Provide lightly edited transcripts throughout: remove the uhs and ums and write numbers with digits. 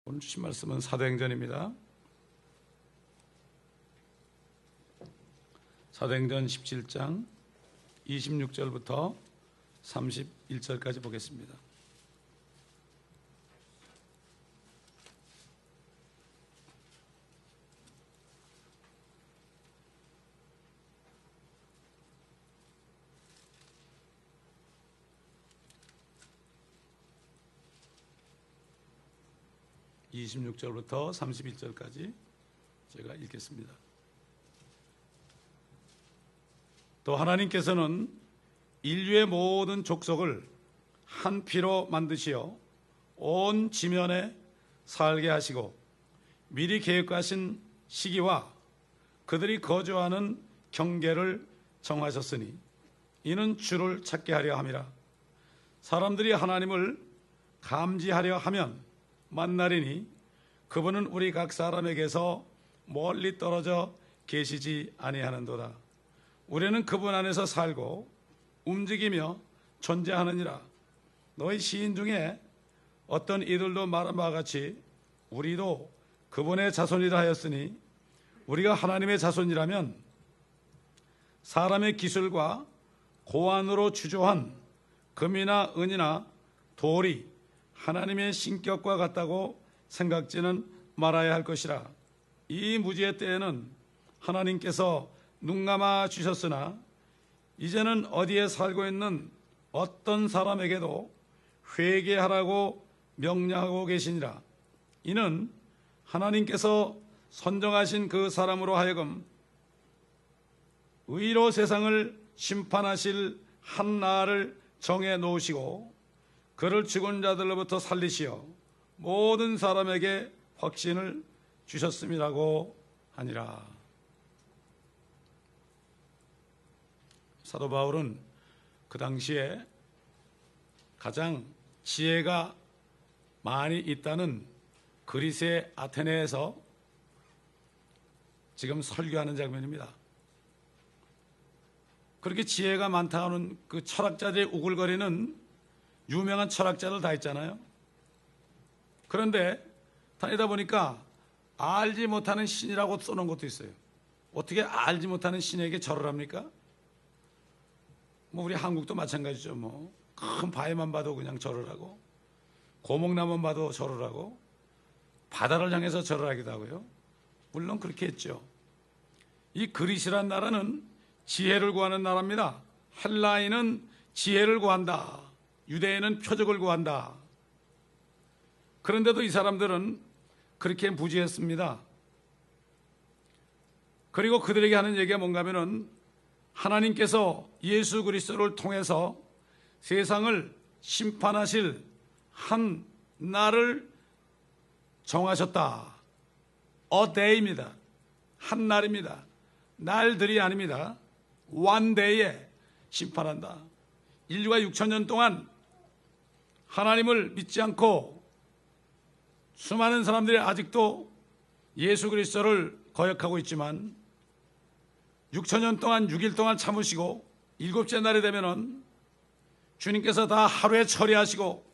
오늘 주신 말씀은 사도행전입니다. 사도행전 17장 26절부터 31절까지 보겠습니다. (26절부터) (31절까지) 제가 읽겠습니다. 또 하나님께서는 인류의 모든 족속을 한 피로 만드시어 온 지면에 살게 하시고 미리 계획하신 시기와 그들이 거주하는 경계를 정하셨으니 이는 주를 찾게 하려 함이라. 사람들이 하나님을 감지하려 하면 만나리니 그분은 우리 각 사람에게서 멀리 떨어져 계시지 아니하는도다. 우리는 그분 안에서 살고 움직이며 존재하느니라. 너희 시인 중에 어떤 이들도 말한 바와 같이 우리도 그분의 자손이라 하였으니 우리가 하나님의 자손이라면 사람의 기술과 고안으로 주조한 금이나 은이나 돌이 하나님의 신격과 같다고 생각지는 말아야 할 것이라. 이 무지의 때에는 하나님께서 눈감아 주셨으나 이제는 어디에 살고 있는 어떤 사람에게도 회개하라고 명령하고 계시니라. 이는 하나님께서 선정하신 그 사람으로 하여금 의로 세상을 심판하실 한 날을 정해 놓으시고 그를 죽은 자들로부터 살리시어 모든 사람에게 확신을 주셨음이라고 하니라. 사도 바울은 그 당시에 가장 지혜가 많이 있다는 그리스의 아테네에서 지금 설교하는 장면입니다. 그렇게 지혜가 많다 하는 그 철학자들이 우글거리는 유명한 철학자들 다 있잖아요. 그런데 다니다 보니까 알지 못하는 신이라고 써놓은 것도 있어요. 어떻게 알지 못하는 신에게 절을 합니까? 우리 한국도 마찬가지죠. 큰 바위만 봐도 그냥 절을 하고 고목나무만 봐도 절을 하고 바다를 향해서 절을 하기도 하고요. 물론 그렇게 했죠. 이 그리스란 나라는 지혜를 구하는 나라입니다. 헬라인은 지혜를 구한다. 유대인은 표적을 구한다. 그런데도 이 사람들은 그렇게 무지했습니다. 그리고 그들에게 하는 얘기가 뭔가 하면은 하나님께서 예수 그리스도를 통해서 세상을 심판하실 한 날을 정하셨다. A day입니다. 한 날입니다. 날들이 아닙니다. One day에 심판한다. 인류가 6,000년 동안 하나님을 믿지 않고 수많은 사람들이 아직도 예수 그리스도를 거역하고 있지만 6,000년 동안 6일 동안 참으시고 7째 날이 되면은 주님께서 다 하루에 처리하시고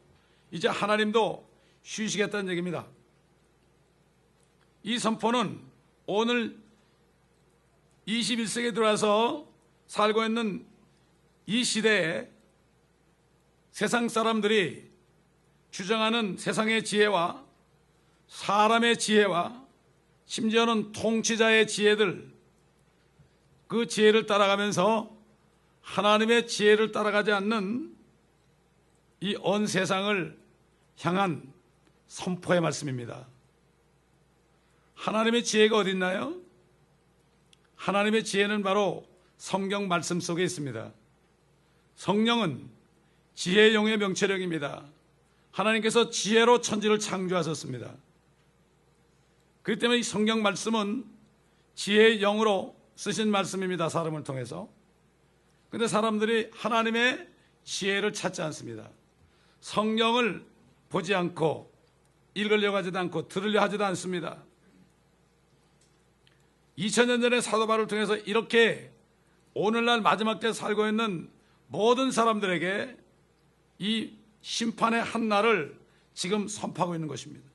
이제 하나님도 쉬시겠다는 얘기입니다. 이 선포는 오늘 21세기에 들어와서 살고 있는 이 시대에 세상 사람들이 주장하는 세상의 지혜와 사람의 지혜와 심지어는 통치자의 지혜들, 그 지혜를 따라가면서 하나님의 지혜를 따라가지 않는 이 온 세상을 향한 선포의 말씀입니다. 하나님의 지혜가 어디 있나요? 하나님의 지혜는 바로 성경 말씀 속에 있습니다. 성령은 지혜의 영의 명철력입니다. 하나님께서 지혜로 천지를 창조하셨습니다. 그렇기 때문에 이 성경 말씀은 지혜의 영으로 쓰신 말씀입니다. 사람을 통해서. 그런데 사람들이 하나님의 지혜를 찾지 않습니다. 성경을 보지 않고 읽으려고 하지도 않고 들으려 하지도 않습니다. 2000년 전에 사도 바울을 통해서 이렇게 오늘날 마지막 때 살고 있는 모든 사람들에게 이 심판의 한 날을 지금 선포하고 있는 것입니다.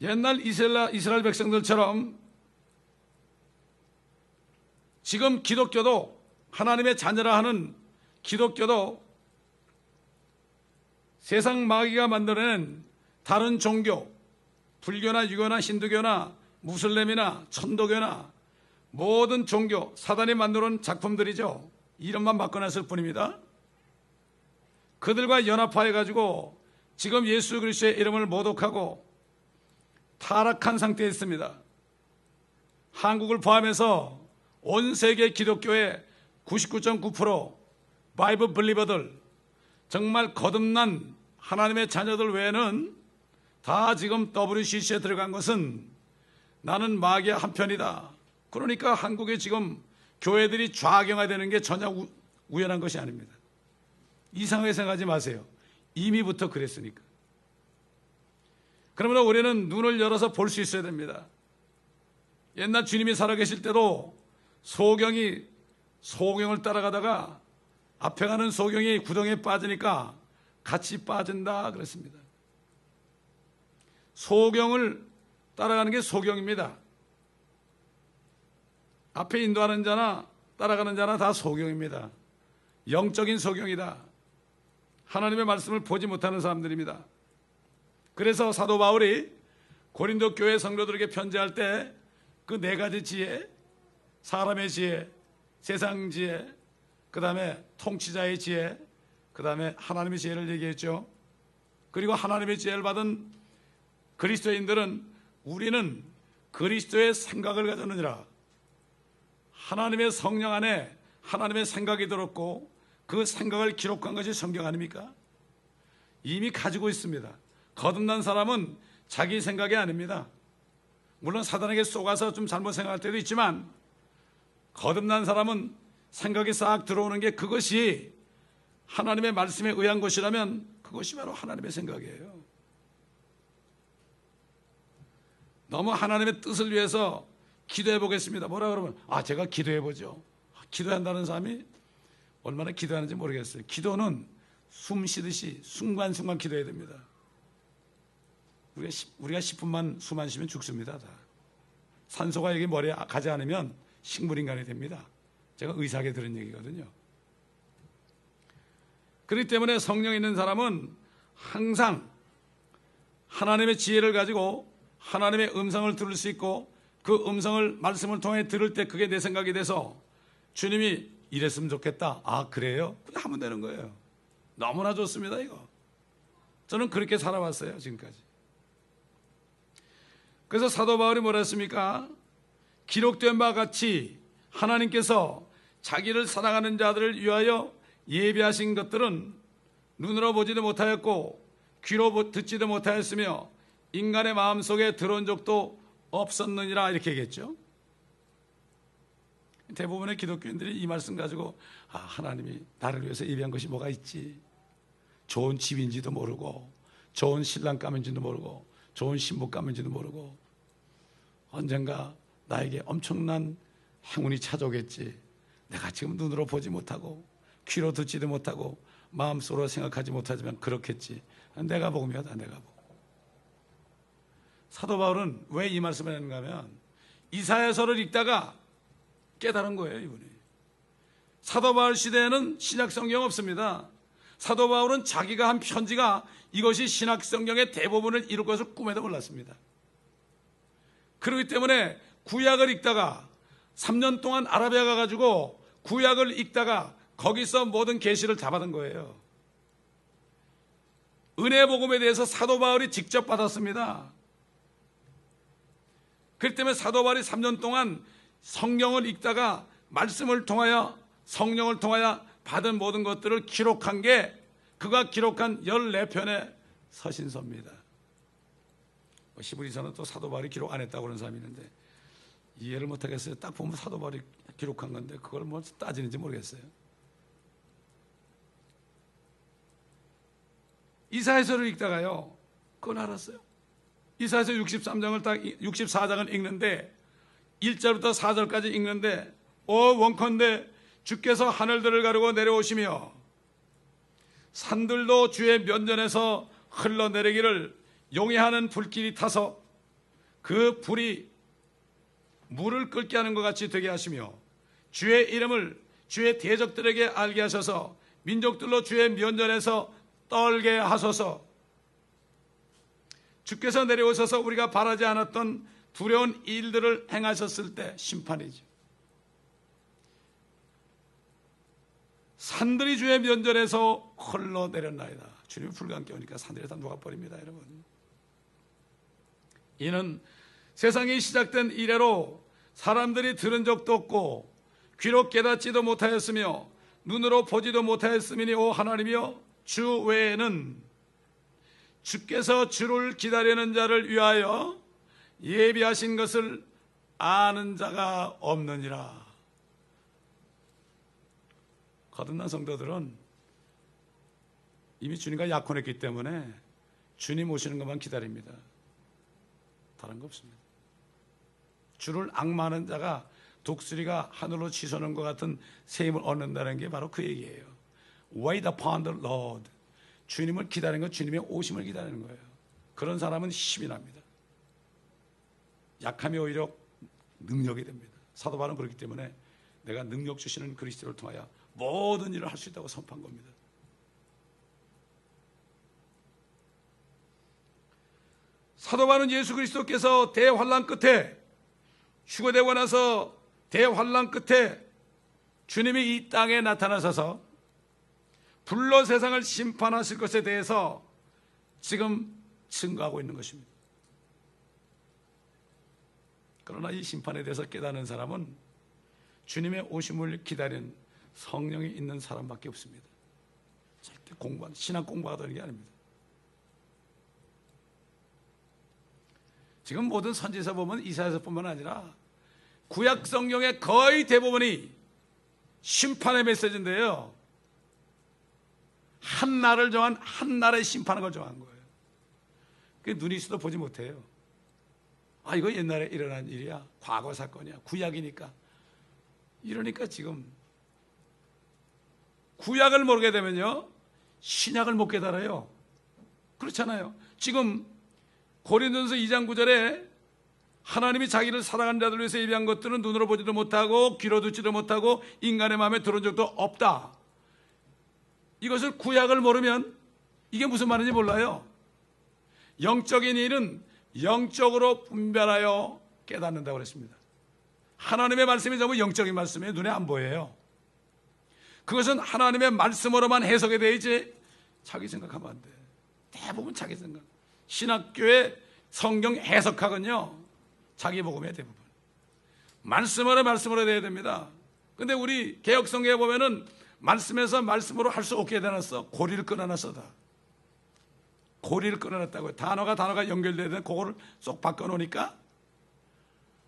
옛날 이스라엘 백성들처럼 지금 기독교도, 하나님의 자녀라 하는 기독교도 세상 마귀가 만들어낸 다른 종교, 불교나 유교나 힌두교나 무슬림이나 천도교나 모든 종교, 사단이 만들어온 작품들이죠. 이름만 바꿔놨을 뿐입니다. 그들과 연합하여가지고 지금 예수 그리스도의 이름을 모독하고 타락한 상태에 있습니다. 한국을 포함해서 온 세계 기독교의 99.9% 바이블 빌리버들, 정말 거듭난 하나님의 자녀들 외에는 다 지금 WCC에 들어간 것은 나는 마귀의 한편이다. 그러니까 한국에 지금 교회들이 좌경화되는 게 전혀 우연한 것이 아닙니다. 이상하게 생각하지 마세요. 이미부터 그랬으니까. 그러므로 우리는 눈을 열어서 볼 수 있어야 됩니다. 옛날 주님이 살아계실 때도 소경을 따라가다가 앞에 가는 소경이 구덩이에 빠지니까 같이 빠진다 그랬습니다. 소경을 따라가는 게 소경입니다. 앞에 인도하는 자나 따라가는 자나 다 소경입니다. 영적인 소경이다. 하나님의 말씀을 보지 못하는 사람들입니다. 그래서 사도 바울이 고린도 교회 성도들에게 편지할 때 그 네 가지 지혜, 사람의 지혜, 세상 지혜, 그 다음에 통치자의 지혜, 그 다음에 하나님의 지혜를 얘기했죠. 그리고 하나님의 지혜를 받은 그리스도인들은 우리는 그리스도의 생각을 가졌느니라. 하나님의 성령 안에 하나님의 생각이 들었고 그 생각을 기록한 것이 성경 아닙니까? 이미 가지고 있습니다. 거듭난 사람은 자기 생각이 아닙니다. 물론 사단에게 속아서 좀 잘못 생각할 때도 있지만 거듭난 사람은 생각이 싹 들어오는 게 그것이 하나님의 말씀에 의한 것이라면 그것이 바로 하나님의 생각이에요. 너무 하나님의 뜻을 위해서 기도해 보겠습니다. 뭐라 그러면 제가 기도해 보죠. 기도한다는 사람이 얼마나 기도하는지 모르겠어요. 기도는 숨 쉬듯이 순간순간 기도해야 됩니다. 우리가 10분만 숨 안 쉬면 죽습니다. 다. 산소가 여기 머리에 가지 않으면 식물인간이 됩니다. 제가 의사에게 들은 얘기거든요. 그렇기 때문에 성령 있는 사람은 항상 하나님의 지혜를 가지고 하나님의 음성을 들을 수 있고 그 음성을 말씀을 통해 들을 때 그게 내 생각이 돼서 주님이 이랬으면 좋겠다. 그래요? 그냥 하면 되는 거예요. 너무나 좋습니다. 이거 저는 그렇게 살아왔어요 지금까지. 그래서 사도 바울이 뭐라 했습니까? 기록된 바와 같이 하나님께서 자기를 사랑하는 자들을 위하여 예비하신 것들은 눈으로 보지도 못하였고 귀로 듣지도 못하였으며 인간의 마음속에 들어온 적도 없었느니라 이렇게 얘기했죠. 대부분의 기독교인들이 이 말씀 가지고 하나님이 나를 위해서 예비한 것이 뭐가 있지? 좋은 집인지도 모르고 좋은 신랑감인지도 모르고 좋은 신부감인지도 모르고 언젠가 나에게 엄청난 행운이 찾아오겠지. 내가 지금 눈으로 보지 못하고 귀로 듣지도 못하고 마음속으로 생각하지 못하지만 그렇겠지. 내가 복이다. 내가 복. 사도 바울은 왜 이 말씀을 하는가 하면 이사야서를 읽다가 깨달은 거예요. 이분이. 사도 바울 시대에는 신약 성경 없습니다. 사도 바울은 자기가 한 편지가 이것이 신약 성경의 대부분을 이룰 것을 꿈에도 몰랐습니다. 그렇기 때문에 구약을 읽다가 3년 동안 아라비아 가가지고 구약을 읽다가 거기서 모든 계시를 다 받은 거예요. 은혜 복음에 대해서 사도 바울이 직접 받았습니다. 그렇기 때문에 사도 바울이 3년 동안 성경을 읽다가 말씀을 통하여 성령을 통하여 받은 모든 것들을 기록한 게 그가 기록한 14편의 서신서입니다. 히브리서는 또 사도 바울이 기록 안 했다고 그러는 사람이 있는데 이해를 못하겠어요. 딱 보면 사도 바울이 기록한 건데 그걸 뭐 따지는지 모르겠어요. 이사야서를 읽다가요 그건 알았어요. 이사야서 64장을 읽는데 1절부터 4절까지 읽는데 원컨대 주께서 하늘들을 가르고 내려오시며 산들도 주의 면전에서 흘러내리기를 용해하는 불길이 타서 그 불이 물을 끓게 하는 것 같이 되게 하시며 주의 이름을 주의 대적들에게 알게 하셔서 민족들로 주의 면전에서 떨게 하소서. 주께서 내려오셔서 우리가 바라지 않았던 두려운 일들을 행하셨을 때 심판이죠. 산들이 주의 면전에서 흘러내렸나이다. 주님이 불감께 오니까 산들이 다 녹아버립니다, 여러분. 이는 세상이 시작된 이래로 사람들이 들은 적도 없고 귀로 깨닫지도 못하였으며 눈으로 보지도 못하였음이니 오 하나님이여, 주 외에는 주께서 주를 기다리는 자를 위하여 예비하신 것을 아는 자가 없느니라. 거듭난 성도들은 이미 주님과 약혼했기 때문에 주님 오시는 것만 기다립니다. 다른 거 없습니다. 주를 앙마하는 자가 독수리가 하늘로 치솟는 것 같은 새 힘을 얻는다는 게 바로 그 얘기예요. Wait upon the Lord. 주님을 기다리는 건 주님의 오심을 기다리는 거예요. 그런 사람은 힘이 납니다. 약함이 오히려 능력이 됩니다. 사도 바울은 그렇기 때문에 내가 능력 주시는 그리스도를 통하여 모든 일을 할 수 있다고 선포한 겁니다. 사도 바울은 예수 그리스도께서 대환란 끝에 휴거되고 나서 대환란 끝에 주님이 이 땅에 나타나셔서 불로 세상을 심판하실 것에 대해서 지금 증거하고 있는 것입니다. 그러나 이 심판에 대해서 깨닫는 사람은 주님의 오심을 기다리는 성령이 있는 사람밖에 없습니다. 절대 신앙 공부하던 게 아닙니다. 지금 모든 선지서 보면 이사야서뿐만 아니라 구약 성경의 거의 대부분이 심판의 메시지인데요. 한 날을 정한 한 날의 심판을 정한 거예요. 그게 눈이 있어도 보지 못해요. 아, 이거 옛날에 일어난 일이야. 과거 사건이야. 구약이니까. 이러니까 지금 구약을 모르게 되면요, 신약을 못 깨달아요. 그렇잖아요. 지금 고린도전서 2장 9절에 하나님이 자기를 사랑하는 자들 위해서 예비한 것들은 눈으로 보지도 못하고 귀로 듣지도 못하고 인간의 마음에 들어온 적도 없다. 이것을 구약을 모르면 이게 무슨 말인지 몰라요. 영적인 일은 영적으로 분별하여 깨닫는다고 그랬습니다. 하나님의 말씀이 전부 영적인 말씀이에요. 눈에 안 보여요. 그것은 하나님의 말씀으로만 해석이 되지 자기 생각하면 안 돼. 대부분 자기 생각. 신학교의 성경 해석학은요, 자기 복음이에요. 대부분 말씀으로 돼야 됩니다. 근데 우리 개혁성경에 보면은 말씀에서 말씀으로 할 수 없게 해놨어. 고리를 끊어놨어. 다 고리를 끊어놨다고요. 단어가 연결돼야 되는 그거를 쏙 바꿔놓으니까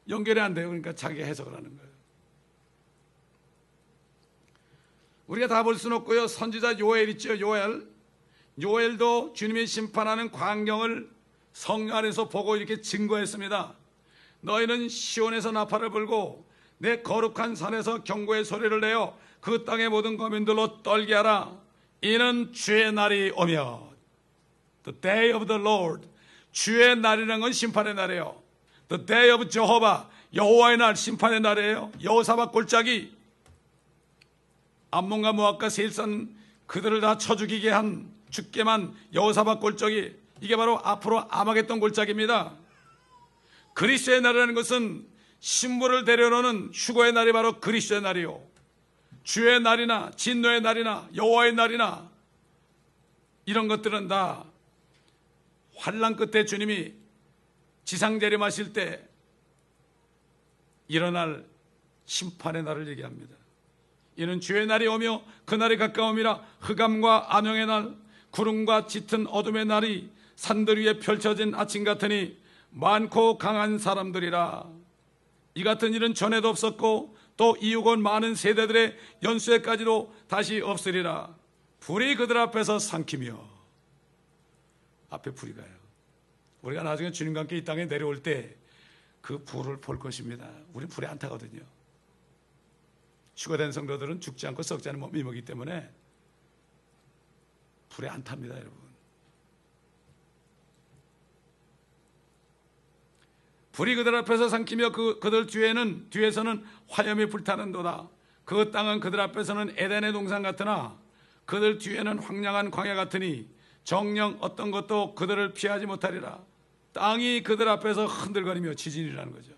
연결이 안 돼요. 그러니까 자기가 해석을 하는 거예요. 우리가 다 볼 수는 없고요. 선지자 요엘 있죠. 요엘도 주님이 심판하는 광경을 성령 안에서 보고 이렇게 증거했습니다. 너희는 시온에서 나팔을 불고 내 거룩한 산에서 경고의 소리를 내어 그 땅의 모든 거민들로 떨게 하라. 이는 주의 날이 오며. The day of the Lord. 주의 날이라는 건 심판의 날이에요. The day of Jehovah. 여호와의 날, 심판의 날이에요. 여호사밧 골짜기. 암몬과 모압과 세일산 그들을 다 쳐 죽이게 한 죽게만 여호사밧 골짜기. 이게 바로 앞으로 아마겟돈 골짜기입니다. 그리스도의 날이라는 것은 신부를 데려오는 휴거의 날이 바로 그리스도의 날이요. 주의 날이나 진노의 날이나 여호와의 날이나 이런 것들은 다 환난 끝에 주님이 지상 재림하실 때 일어날 심판의 날을 얘기합니다. 이는 주의 날이 오며 그 날이 가까움이라. 흑암과 안녕의 날, 구름과 짙은 어둠의 날이 산들 위에 펼쳐진 아침 같으니 많고 강한 사람들이라. 이 같은 일은 전에도 없었고 또 이후건 많은 세대들의 연수에까지도 다시 없으리라. 불이 그들 앞에서 삼키며. 앞에 불이 가요. 우리가 나중에 주님과 함께 이 땅에 내려올 때 그 불을 볼 것입니다. 우리는 불에 안 타거든요. 휴거된 성도들은 죽지 않고 썩지 않은 몸이기 때문에 불에 안 탑니다, 여러분. 불이 그들 앞에서 삼키며 그들 뒤에서는 화염이 불타는도다. 그 땅은 그들 앞에서는 에덴의 동산 같으나 그들 뒤에는 황량한 광야 같으니 정녕 어떤 것도 그들을 피하지 못하리라. 땅이 그들 앞에서 흔들거리며 지진이라는 거죠.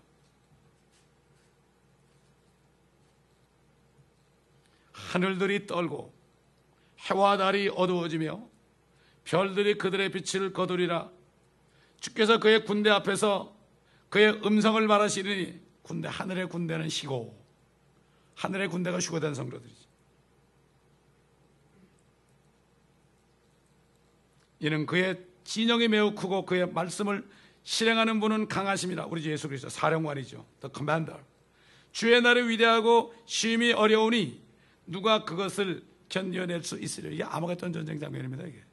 하늘들이 떨고 해와 달이 어두워지며 별들이 그들의 빛을 거두리라. 주께서 그의 군대 앞에서 그의 음성을 말하시리니, 군대, 하늘의 군대는 쉬고, 하늘의 군대가 휴거된 성도들이지. 이는 그의 진영이 매우 크고 그의 말씀을 실행하는 분은 강하심이라. 우리 주 예수 그리스도 사령관이죠. The commander. 주의 날이 위대하고 심히 어려우니 누가 그것을 견뎌낼 수 있으려. 이게 아마겟돈 전쟁 장면입니다. 이게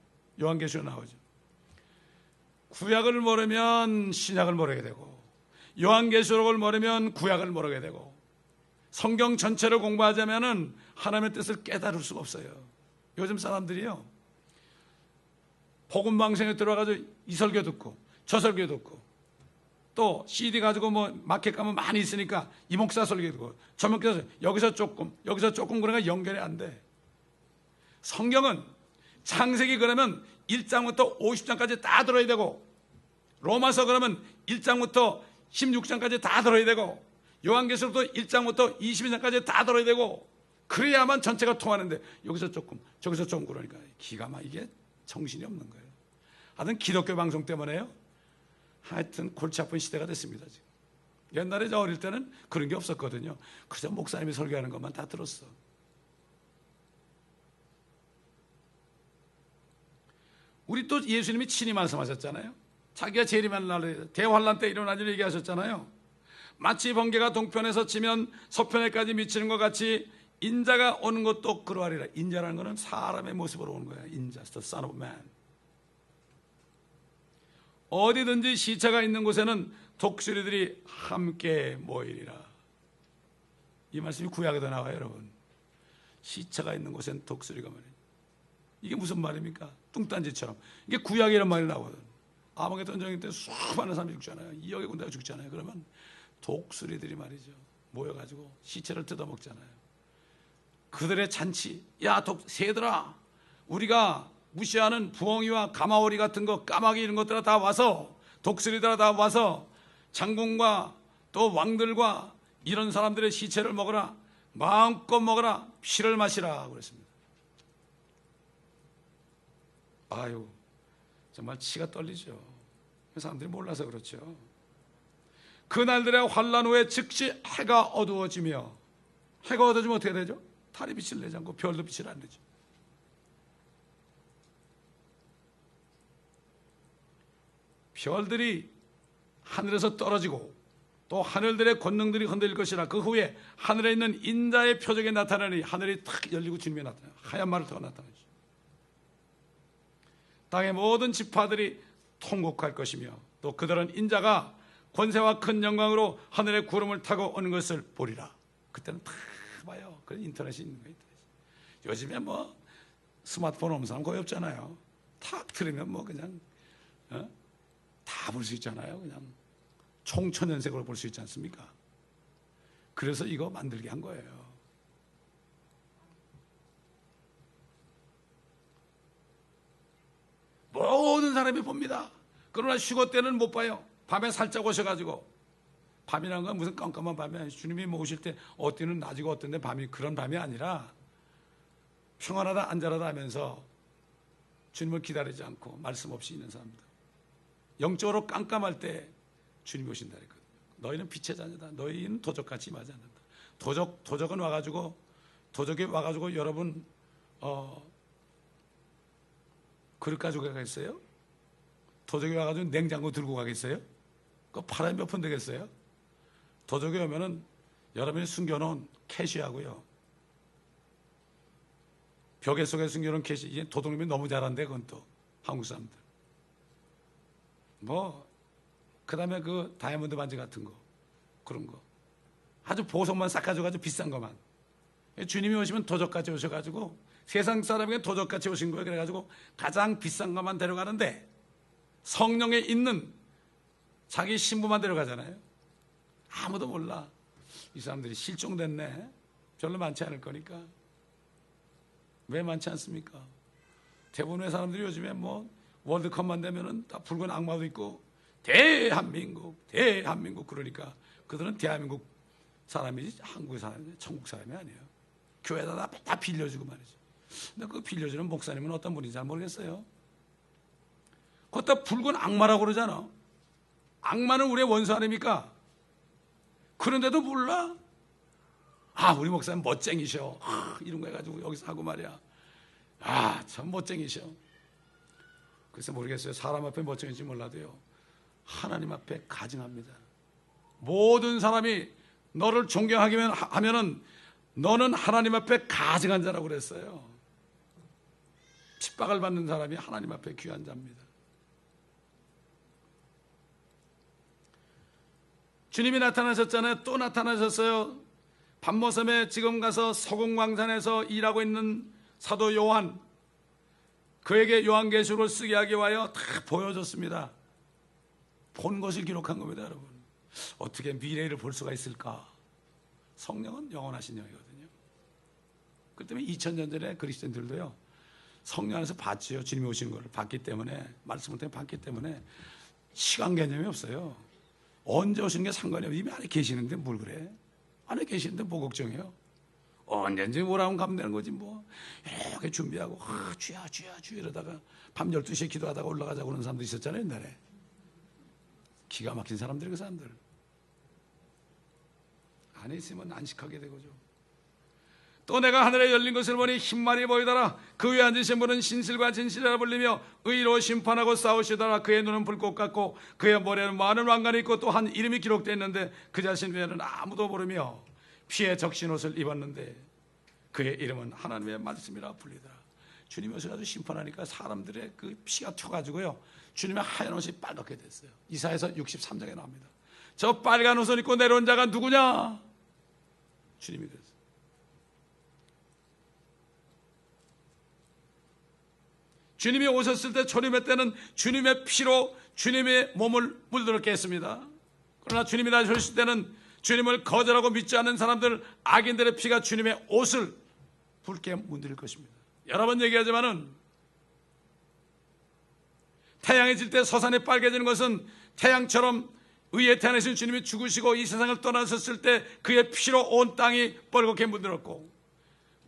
요한계시로 나오죠. 구약을 모르면 신약을 모르게 되고, 요한계시록을 모르면 구약을 모르게 되고, 성경 전체를 공부하자면은 하나님의 뜻을 깨달을 수가 없어요. 요즘 사람들이요, 복음 방송에 들어가서 이 설교 듣고 저 설교 듣고, 또 CD 가지고 뭐 마켓 가면 많이 있으니까 이 목사 설교 듣고 저 목사 여기서 조금 그러니까 연결이 안 돼. 성경은 창세기 그러면 1장부터 50장까지 다 들어야 되고, 로마서 그러면 1장부터 16장까지 다 들어야 되고, 요한계시록도 1장부터 22장까지 다 들어야 되고, 그래야만 전체가 통하는데 여기서 조금 저기서 조금 그러니까 기가 막히게 정신이 없는 거예요. 하여튼 기독교 방송 때문에요, 하여튼 골치 아픈 시대가 됐습니다. 지금. 옛날에 저 어릴 때는 그런 게 없었거든요. 그래서 목사님이 설교하는 것만 다 들었어. 우리 또 예수님이 친히 말씀하셨잖아요. 자기가 재림하는 날에 대환란 때 일어난 일을 얘기하셨잖아요. 마치 번개가 동편에서 치면 서편에까지 미치는 것 같이 인자가 오는 것도 그러하리라. 인자라는 것은 사람의 모습으로 오는 거야. 인자, the son of man. 어디든지 시체가 있는 곳에는 독수리들이 함께 모이리라. 이 말씀이 구약에도 나와요, 여러분. 시체가 있는 곳엔 독수리가 모이리라. 이게 무슨 말입니까? 뚱딴지처럼. 이게 구약이라는 말이 나오거든. 아마겟돈 전쟁 때 수많은 사람이 죽잖아요. 2억의 군대가 죽잖아요. 그러면 독수리들이 말이죠, 모여가지고 시체를 뜯어먹잖아요. 그들의 잔치, 야 새들아, 우리가 무시하는 부엉이와 가마오리 같은 거, 까마귀 이런 것들아 다 와서, 독수리들아 다 와서 장군과 또 왕들과 이런 사람들의 시체를 먹어라. 마음껏 먹어라. 피를 마시라 그랬습니다. 아유, 정말 치가 떨리죠. 사람들이 몰라서 그렇죠. 그날들의 환란 후에 즉시 해가 어두워지며, 해가 어두워지면 어떻게 되죠? 달이 빛을 내지 않고 별도 빛을 안 내죠. 별들이 하늘에서 떨어지고 또 하늘들의 권능들이 흔들릴 것이라. 그 후에 하늘에 있는 인자의 표적이 나타나니, 하늘이 탁 열리고 주님이 나타나요. 하얀 말을 타고 나타나죠. 땅의 모든 지파들이 통곡할 것이며, 또 그들은 인자가 권세와 큰 영광으로 하늘의 구름을 타고 오는 것을 보리라. 그때는 다 봐요. 그런 인터넷이 있는 거예요. 요즘에 뭐 스마트폰 없는 사람 거의 없잖아요. 탁 틀으면 뭐 그냥 다 볼 수 있잖아요. 그냥 총천연색으로 볼 수 있지 않습니까? 그래서 이거 만들게 한 거예요. 모든 사람이 봅니다. 그러나 휴거 때는 못 봐요. 밤에 살짝 오셔가지고, 밤이라는 건 무슨 깜깜한 밤이, 주님이 오실 때 어때는 낮이고 어떤데 밤이, 그런 밤이 아니라 평안하다 안전하다 하면서 주님을 기다리지 않고 말씀 없이 있는 사람들, 영적으로 깜깜할 때 주님이 오신다 그랬거든요. 너희는 빛의 자녀다. 너희는 도적같이 임하지 않는다. 도적은 와가지고, 도적이 와가지고 여러분 그릇 가지고 가겠어요? 도적이 와가지고 냉장고 들고 가겠어요? 그거 팔아야 몇 푼 되겠어요? 도적이 오면은 여러분이 숨겨놓은 캐시하고요, 벽에 속에 숨겨놓은 캐시, 이제 도둑놈이 너무 잘한대. 그건 또 한국 사람들 뭐, 그 다음에 그 다이아몬드 반지 같은 거, 그런 거 아주 보석만 싹 가져가지고 비싼 것만. 주님이 오시면 도적같이 오셔가지고, 세상 사람에게 도적같이 오신 거예요. 그래가지고 가장 비싼 것만 데려가는데, 성령에 있는 자기 신부만 데려가잖아요. 아무도 몰라. 이 사람들이 실종됐네. 별로 많지 않을 거니까. 왜 많지 않습니까? 대부분의 사람들이 요즘에 뭐 월드컵만 되면은 다 붉은 악마도 있고 대한민국 그러니까 그들은 대한민국 사람이지 한국 사람이 천국 사람이 아니에요. 교회에다 다 빌려주고 말이죠. 근데 그 빌려주는 목사님은 어떤 분인지 잘 모르겠어요. 그것도 붉은 악마라고 그러잖아. 악마는 우리의 원수 아닙니까? 그런데도 몰라? 아, 우리 목사님 멋쟁이셔. 이런 거 해가지고 여기서 하고 말이야. 아, 참 멋쟁이셔. 그래서 모르겠어요. 사람 앞에 멋쟁이인지 몰라도요. 하나님 앞에 가증합니다. 모든 사람이 너를 존경하면은 너는 하나님 앞에 가증한 자라고 그랬어요. 핍박을 받는 사람이 하나님 앞에 귀한 자입니다. 주님이 나타나셨잖아요. 또 나타나셨어요. 밤모섬에 지금 가서 서공광산에서 일하고 있는 사도 요한, 그에게 요한계시록을 쓰게 하기 위하여 다 보여줬습니다. 본 것을 기록한 겁니다, 여러분. 어떻게 미래를 볼 수가 있을까? 성령은 영원하신 영이거든요. 그 때문에 2000년 전에 그리스도인들도요, 성령 안에서 봤지요. 주님이 오신 걸 봤기 때문에, 말씀을 때문에 봤기 때문에 시간 개념이 없어요. 언제 오시는 게 상관이 없어요. 이미 안에 계시는데 뭘 그래? 안에 계시는데 뭐 걱정해요? 언제든지 오라면 가면 되는 거지 뭐. 이렇게 준비하고 주야 이러다가 밤 12시에 기도하다가 올라가자고 그러는 사람도 있었잖아요, 옛날에. 기가 막힌 사람들, 그 사람들. 안에 있으면 안식하게 되고죠. 또 내가 하늘에 열린 것을 보니 흰말이 보이더라. 그 위에 앉으신 분은 신실과 진실이라 불리며 의로 심판하고 싸우시더라. 그의 눈은 불꽃 같고 그의 머리에는 많은 왕관이 있고 또 한 이름이 기록되어 있는데 그 자신 외에는 아무도 모르며 피에 적신 옷을 입었는데 그의 이름은 하나님의 말씀이라 불리더라. 주님이 오셔가지고 심판하니까 사람들의 그 피가 튀어가지고요, 주님의 하얀 옷이 빨갛게 됐어요. 이사야서 63장에 나옵니다. 저 빨간 옷을 입고 내려온 자가 누구냐? 주님이 됐어요. 주님이 오셨을 때, 초림의 때는 주님의 피로 주님의 몸을 물들었게 했습니다. 그러나 주님이 다시 오실 때는 주님을 거절하고 믿지 않는 사람들, 악인들의 피가 주님의 옷을 붉게 문드릴 것입니다. 여러 번 얘기하지만은 태양이 질 때 서산이 빨개지는 것은 태양처럼 의에 태어나신 주님이 죽으시고 이 세상을 떠나셨을 때 그의 피로 온 땅이 빨갛게 문들었고,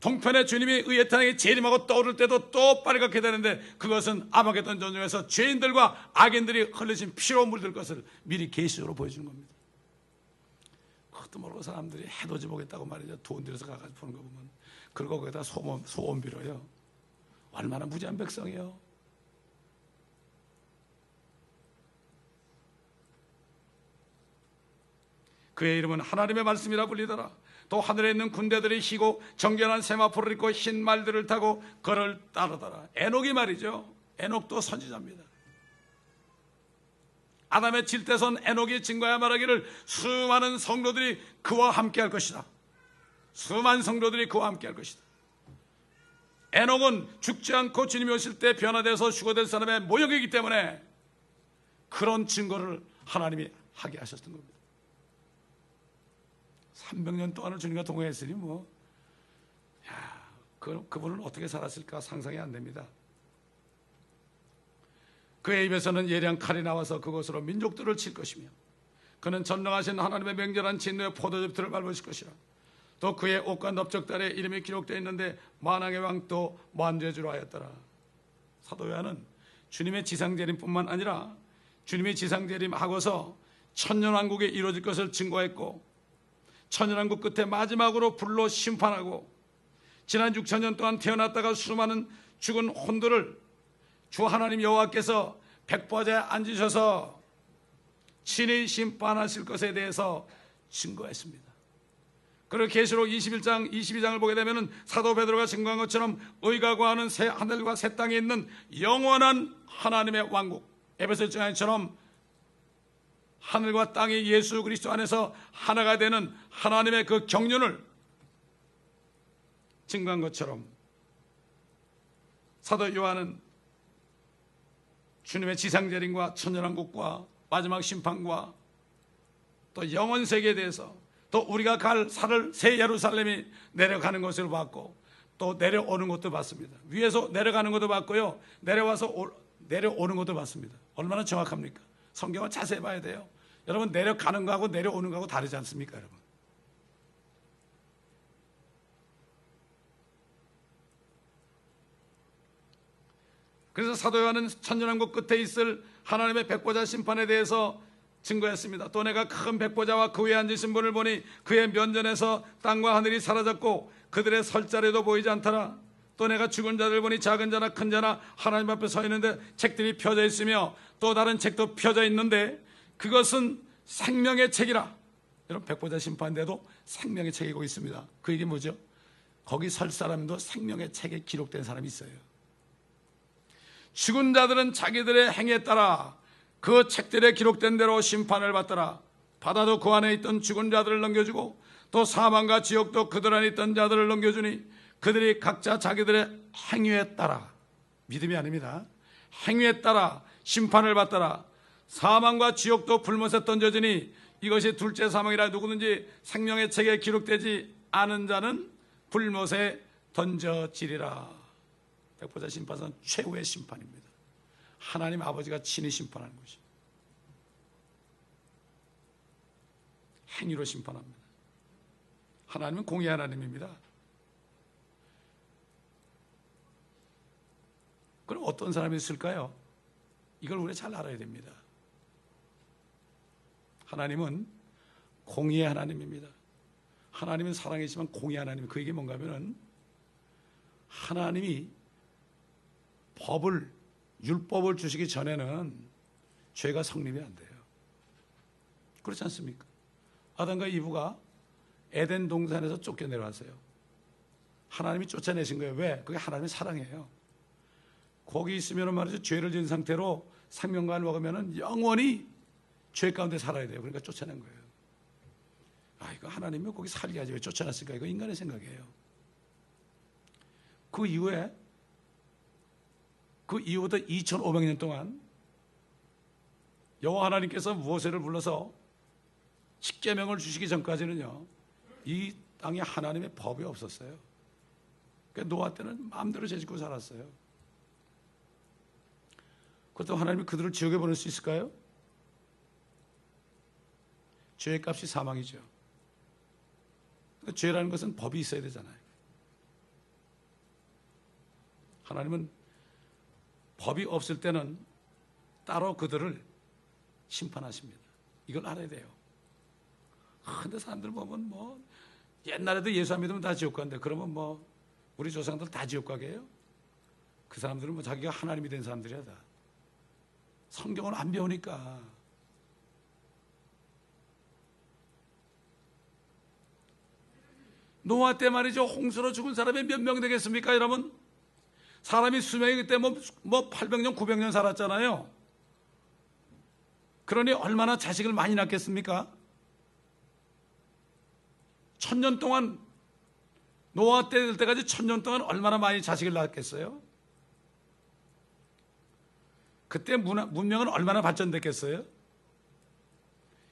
동편에 주님이 의에 태어나게 재림하고 떠오를 때도 또 빨갛게 되는데, 그것은 아마겟돈 전쟁에서 죄인들과 악인들이 흘리신 피로 물들 것을 미리 계시적으로 보여주는 겁니다. 그것도 모르고 사람들이 해돋이 보겠다고 말이죠. 돈 들여서 가가지고 보는 거 보면. 그리고 거기다 소원 빌어요. 얼마나 무지한 백성이에요. 그의 이름은 하나님의 말씀이라 불리더라. 또 하늘에 있는 군대들이 희고 정결한 세마포를 입고 흰 말들을 타고 그를 따르더라. 에녹이 말이죠. 에녹도 선지자입니다. 아담의 질대선 에녹이 증거하여 말하기를 수많은 성도들이 그와 함께 할 것이다. 수많은 성도들이 그와 함께 할 것이다. 에녹은 죽지 않고 주님이 오실 때 변화돼서 휴거될 사람의 모형이기 때문에 그런 증거를 하나님이 하게 하셨던 겁니다. 300년 동안을 주님과 동행했으니 그분은 어떻게 살았을까 상상이 안 됩니다. 그의 입에서는 예리한 칼이 나와서 그것으로 민족들을 칠 것이며 그는 전능하신 하나님의 맹렬한 진노의 포도즙들을 밟으실 것이라. 또 그의 옷과 넓적다리에 이름이 기록되어 있는데 만왕의 왕도 만죄주로 하였더라. 사도 요한은 주님의 지상재림뿐만 아니라 주님이 지상재림하고서 천년왕국이 이루어질 것을 증거했고, 천년왕국 끝에 마지막으로 불로 심판하고 지난 6천년 동안 태어났다가 수많은 죽은 혼들을 주 하나님 여호와께서 백보좌에 앉으셔서 친히 심판하실 것에 대해서 증거했습니다. 그리고 계시록 21장 22장을 보게 되면 사도 베드로가 증거한 것처럼 의가 거하는 새 하늘과 새 땅에 있는 영원한 하나님의 왕국, 에베소 장처럼 하늘과 땅이 예수 그리스도 안에서 하나가 되는 하나님의 그 경륜을 증거한 것처럼 사도 요한은 주님의 지상재림과 천년왕국과 마지막 심판과 또 영원 세계에 대해서, 또 우리가 갈 살을 새 예루살렘이 내려가는 것을 봤고, 또 내려오는 것도 봤습니다. 위에서 내려가는 것도 봤고요, 내려오는 것도 봤습니다. 얼마나 정확합니까? 성경을 자세히 봐야 돼요. 여러분, 내려가는 거하고 내려오는 거하고 다르지 않습니까, 여러분? 그래서 사도 요한은 천년왕국 끝에 있을 하나님의 백보자 심판에 대해서 증거했습니다. 또 내가 큰 백보자와 그 위에 앉으신 분을 보니 그의 면전에서 땅과 하늘이 사라졌고 그들의 설 자리도 보이지 않더라. 또 내가 죽은 자들 보니 작은 자나 큰 자나 하나님 앞에 서 있는데 책들이 펴져 있으며 또 다른 책도 펴져 있는데 그것은 생명의 책이라. 여러분, 백보자 심판대도 생명의 책이 거기 있습니다. 그 얘기 뭐죠? 거기 설 사람도 생명의 책에 기록된 사람이 있어요. 죽은 자들은 자기들의 행위에 따라 그 책들에 기록된 대로 심판을 받더라. 바다도 그 안에 있던 죽은 자들을 넘겨주고 또 사망과 지옥도 그들 안에 있던 자들을 넘겨주니 그들이 각자 자기들의 행위에 따라, 믿음이 아닙니다, 행위에 따라 심판을 받더라. 사망과 지옥도 불못에 던져지니 이것이 둘째 사망이라. 누구든지 생명의 책에 기록되지 않은 자는 불못에 던져지리라. 백보자 심판은 최후의 심판입니다. 하나님 아버지가 친히 심판하는 것이, 행위로 심판합니다. 하나님은 공의 하나님입니다. 그럼 어떤 사람이 있을까요? 이걸 우리가 잘 알아야 됩니다. 하나님은 공의의 하나님입니다. 하나님은 사랑이지만 공의의 하나님. 그 얘기 뭔가 하면은 하나님이 율법을 주시기 전에는 죄가 성립이 안 돼요. 그렇지 않습니까? 아담과 이브가 에덴 동산에서 쫓겨내려왔어요. 하나님이 쫓아내신 거예요. 왜? 그게 하나님의 사랑이에요. 거기 있으면 말이죠, 죄를 지은 상태로 생명과를 먹으면 영원히 죄 가운데 살아야 돼요. 그러니까 쫓아낸 거예요. 이거 하나님이 거기 살게 하지 왜 쫓아냈을까? 이거 인간의 생각이에요. 그 이후부터 2500년 동안 여호와 하나님께서 모세를 불러서 십계명을 주시기 전까지는요, 이 땅에 하나님의 법이 없었어요. 그러니까 노아 때는 마음대로 죄짓고 살았어요. 그렇다고 하나님이 그들을 지옥에 보낼 수 있을까요? 죄의 값이 사망이죠. 그러니까 죄라는 것은 법이 있어야 되잖아요. 하나님은 법이 없을 때는 따로 그들을 심판하십니다. 이걸 알아야 돼요. 근데 사람들 보면 옛날에도 예수 안 믿으면 다 지옥 간대. 그러면 우리 조상들 다 지옥 가게요? 그 사람들은 자기가 하나님이 된 사람들이야 다. 성경을 안 배우니까. 노아 때 말이죠, 홍수로 죽은 사람이 몇 명 되겠습니까, 여러분? 사람이 수명이 그때 800년, 900년 살았잖아요. 그러니 얼마나 자식을 많이 낳겠습니까? 1000년 동안, 노아 때 될 때까지 1000년 동안 얼마나 많이 자식을 낳았겠어요? 그때 문명은 얼마나 발전됐겠어요?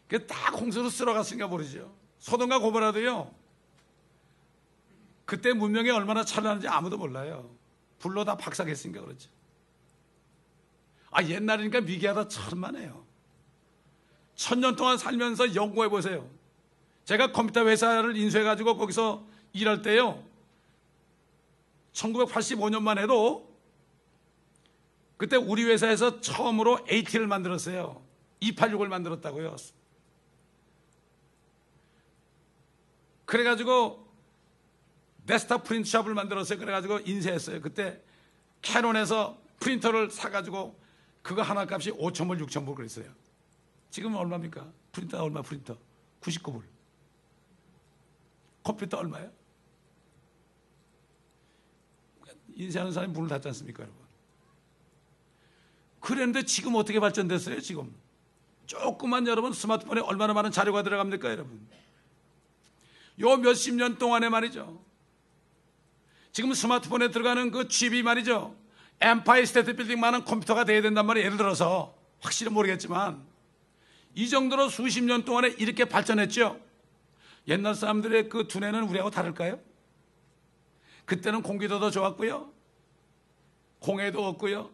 그게 딱 홍수로 쓸어갔으니까 모르죠. 소돔과 고모라도요, 그때 문명이 얼마나 찬란한지 아무도 몰라요. 불로 다 박삭했으니까 그렇죠. 옛날이니까 미개하다 천만해요. 1000년 동안 살면서 연구해 보세요. 제가 컴퓨터 회사를 인수해가지고 거기서 일할 때요, 1985년만 해도 그때 우리 회사에서 처음으로 AT를 만들었어요. 286을 만들었다고요. 그래가지고 데스크탑 프린트샵을 만들었어요. 그래가지고 인쇄했어요. 그때 캐논에서 프린터를 사가지고 그거 하나 값이 5,000불, 6,000불 그랬어요. 지금은 얼마입니까? 프린터 얼마? 프린터 99불. 컴퓨터 얼마예요? 인쇄하는 사람이 문을 닫지 않습니까, 여러분? 그랬는데 지금 어떻게 발전됐어요? 지금 조그만 여러분 스마트폰에 얼마나 많은 자료가 들어갑니까, 여러분? 요 몇십 년 동안에 말이죠, 지금 스마트폰에 들어가는 그 칩이 말이죠, 엠파이어 스테이트 빌딩만한 컴퓨터가 돼야 된단 말이에요. 예를 들어서, 확실히 모르겠지만 이 정도로 수십 년 동안에 이렇게 발전했죠. 옛날 사람들의 그 두뇌는 우리하고 다를까요? 그때는 공기도 더 좋았고요, 공해도 없고요.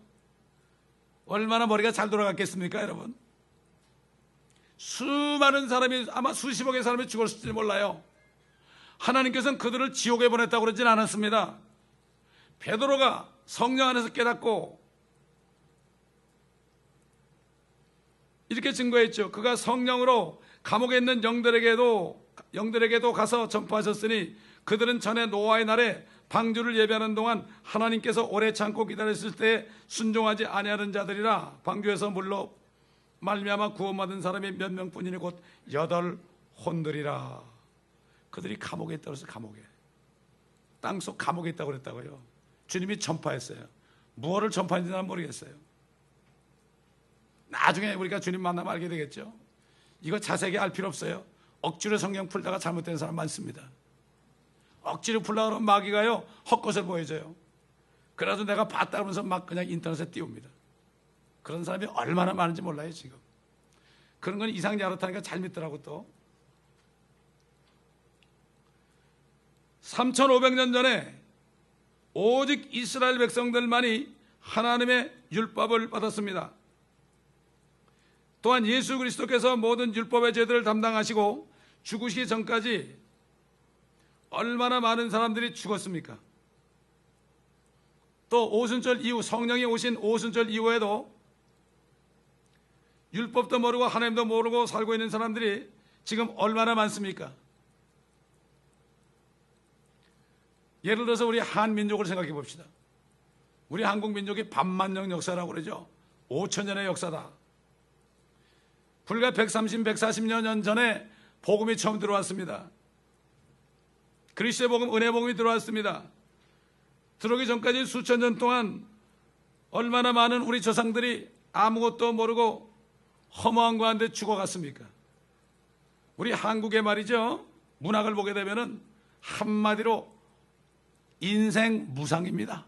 얼마나 머리가 잘 돌아갔겠습니까, 여러분? 수많은 사람이, 아마 수십억의 사람이 죽었을지 몰라요. 하나님께서는 그들을 지옥에 보냈다고 그러진 않았습니다. 베드로가 성령 안에서 깨닫고 이렇게 증거했죠. 그가 성령으로 감옥에 있는 영들에게도 가서 전파하셨으니 그들은 전에 노아의 날에 방주를 예배하는 동안 하나님께서 오래 참고 기다렸을 때 순종하지 아니하는 자들이라. 방주에서 물로 말미암아 구원받은 사람이 몇 명뿐이니 곧 8혼들이라. 그들이 감옥에 있다고 해서 감옥에, 땅속 감옥에 있다고 그랬다고요. 주님이 전파했어요. 무엇을 전파했는지 난 모르겠어요. 나중에 우리가 주님 만나면 알게 되겠죠. 이거 자세하게 알 필요 없어요. 억지로 성경 풀다가 잘못된 사람 많습니다. 억지로 풀려고 그러면 마귀가요, 헛것을 보여줘요. 그래도 내가 봤다 그러면서 막 그냥 인터넷에 띄웁니다. 그런 사람이 얼마나 많은지 몰라요, 지금. 그런 건 이상하지 않다니까 잘 믿더라고. 또 3500년 전에 오직 이스라엘 백성들만이 하나님의 율법을 받았습니다. 또한 예수 그리스도께서 모든 율법의 죄들을 담당하시고 죽으시기 전까지 얼마나 많은 사람들이 죽었습니까? 또 오순절 이후, 성령이 오신 오순절 이후에도 율법도 모르고 하나님도 모르고 살고 있는 사람들이 지금 얼마나 많습니까? 예를 들어서 우리 한민족을 생각해 봅시다. 우리 한국 민족이 반만년 역사라고 그러죠. 5000년의 역사다. 불과 130, 140년 전에 복음이 처음 들어왔습니다. 그리스도의 복음, 은혜 복음이 들어왔습니다. 들어오기 전까지 수천 년 동안 얼마나 많은 우리 조상들이 아무것도 모르고 허무한 가운데 죽어갔습니까? 우리 한국의 말이죠, 문학을 보게 되면은 한마디로 인생 무상입니다.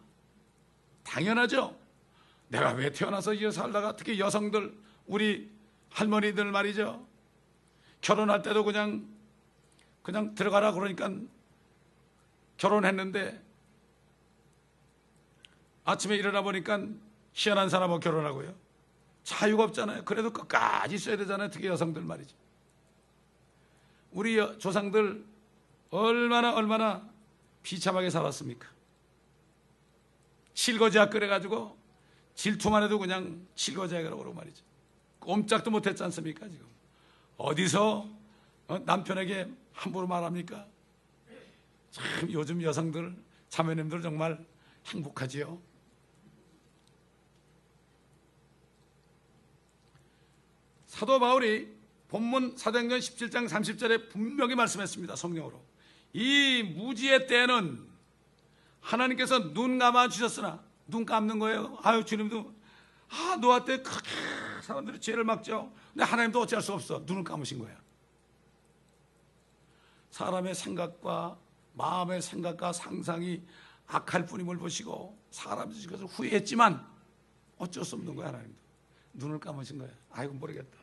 당연하죠. 내가 왜 태어나서 이 살다가, 특히 여성들, 우리 할머니들 말이죠, 결혼할 때도 그냥 들어가라 그러니까 결혼했는데 아침에 일어나 보니까 희한한 사람하고 결혼하고요. 자유가 없잖아요. 그래도 끝까지 있어야 되잖아요. 특히 여성들 말이죠. 우리 조상들 얼마나 비참하게 살았습니까? 칠거지약 끓여가지고 질투만 해도 그냥 칠거지약이라고 그러고 말이죠. 꼼짝도 못했지 않습니까? 지금 어디서 남편에게 함부로 말합니까? 참 요즘 여성들, 자매님들 정말 행복하지요. 사도 바울이 본문 사도행전 17장 30절에 분명히 말씀했습니다. 성령으로. 이 무지의 때는 하나님께서 눈 감아 주셨으나, 눈 감는 거예요. 아유, 주님도 노아 때 크게 사람들이 죄를 막죠. 근데 하나님도 어찌할 수 없어. 눈을 감으신 거야. 사람의 생각과 마음의 생각과 상상이 악할 뿐임을 보시고 사람이 그것을 후회했지만 어쩔 수 없는 거야. 하나님도 눈을 감으신 거야. 아이고 모르겠다.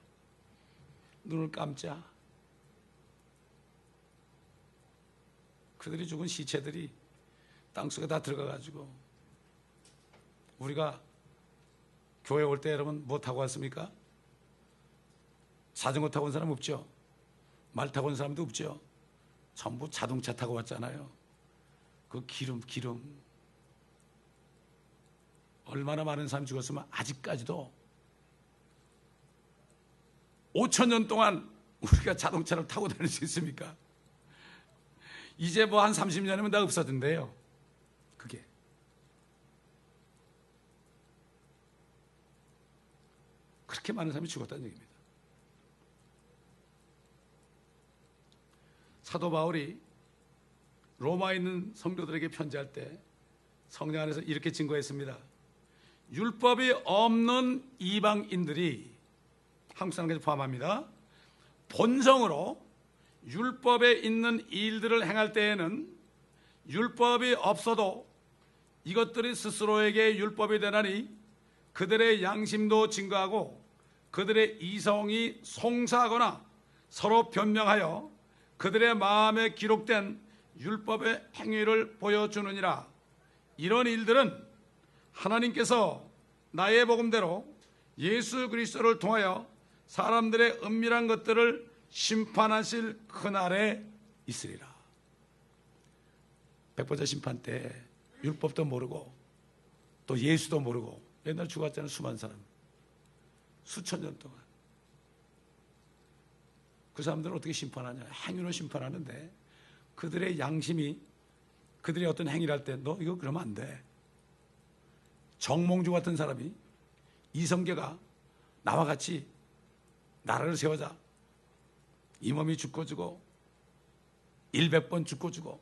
눈을 감자. 그들이 죽은 시체들이 땅속에 다 들어가가지고, 우리가 교회 올 때 여러분 뭐 타고 왔습니까? 자전거 타고 온 사람 없죠? 말 타고 온 사람도 없죠? 전부 자동차 타고 왔잖아요. 그 기름 얼마나 많은 사람이 죽었으면 아직까지도 5000년 동안 우리가 자동차를 타고 다닐 수 있습니까? 이제 뭐 한 30년이면 다 없어진대요. 그게 그렇게 많은 사람이 죽었다는 얘기입니다. 사도 바울이 로마에 있는 성도들에게 편지할 때 성령 안에서 이렇게 증거했습니다. 율법이 없는 이방인들이, 한국 사람까지 포함합니다, 본성으로 율법에 있는 일들을 행할 때에는 율법이 없어도 이것들이 스스로에게 율법이 되나니 그들의 양심도 증거하고 그들의 이성이 송사하거나 서로 변명하여 그들의 마음에 기록된 율법의 행위를 보여주느니라. 이런 일들은 하나님께서 나의 복음대로 예수 그리스도를 통하여 사람들의 은밀한 것들을 심판하실 그날에 있으리라. 백보자 심판 때 율법도 모르고 또 예수도 모르고 옛날 죽었잖아요. 수많은 사람, 수천 년 동안. 그 사람들은 어떻게 심판하냐? 행위로 심판하는데 그들의 양심이 그들이 어떤 행위를 할 때 너 이거 그러면 안 돼. 정몽주 같은 사람이 이성계가 나와 같이 나라를 세우자. 이 몸이 죽고 주고 100번 죽고 주고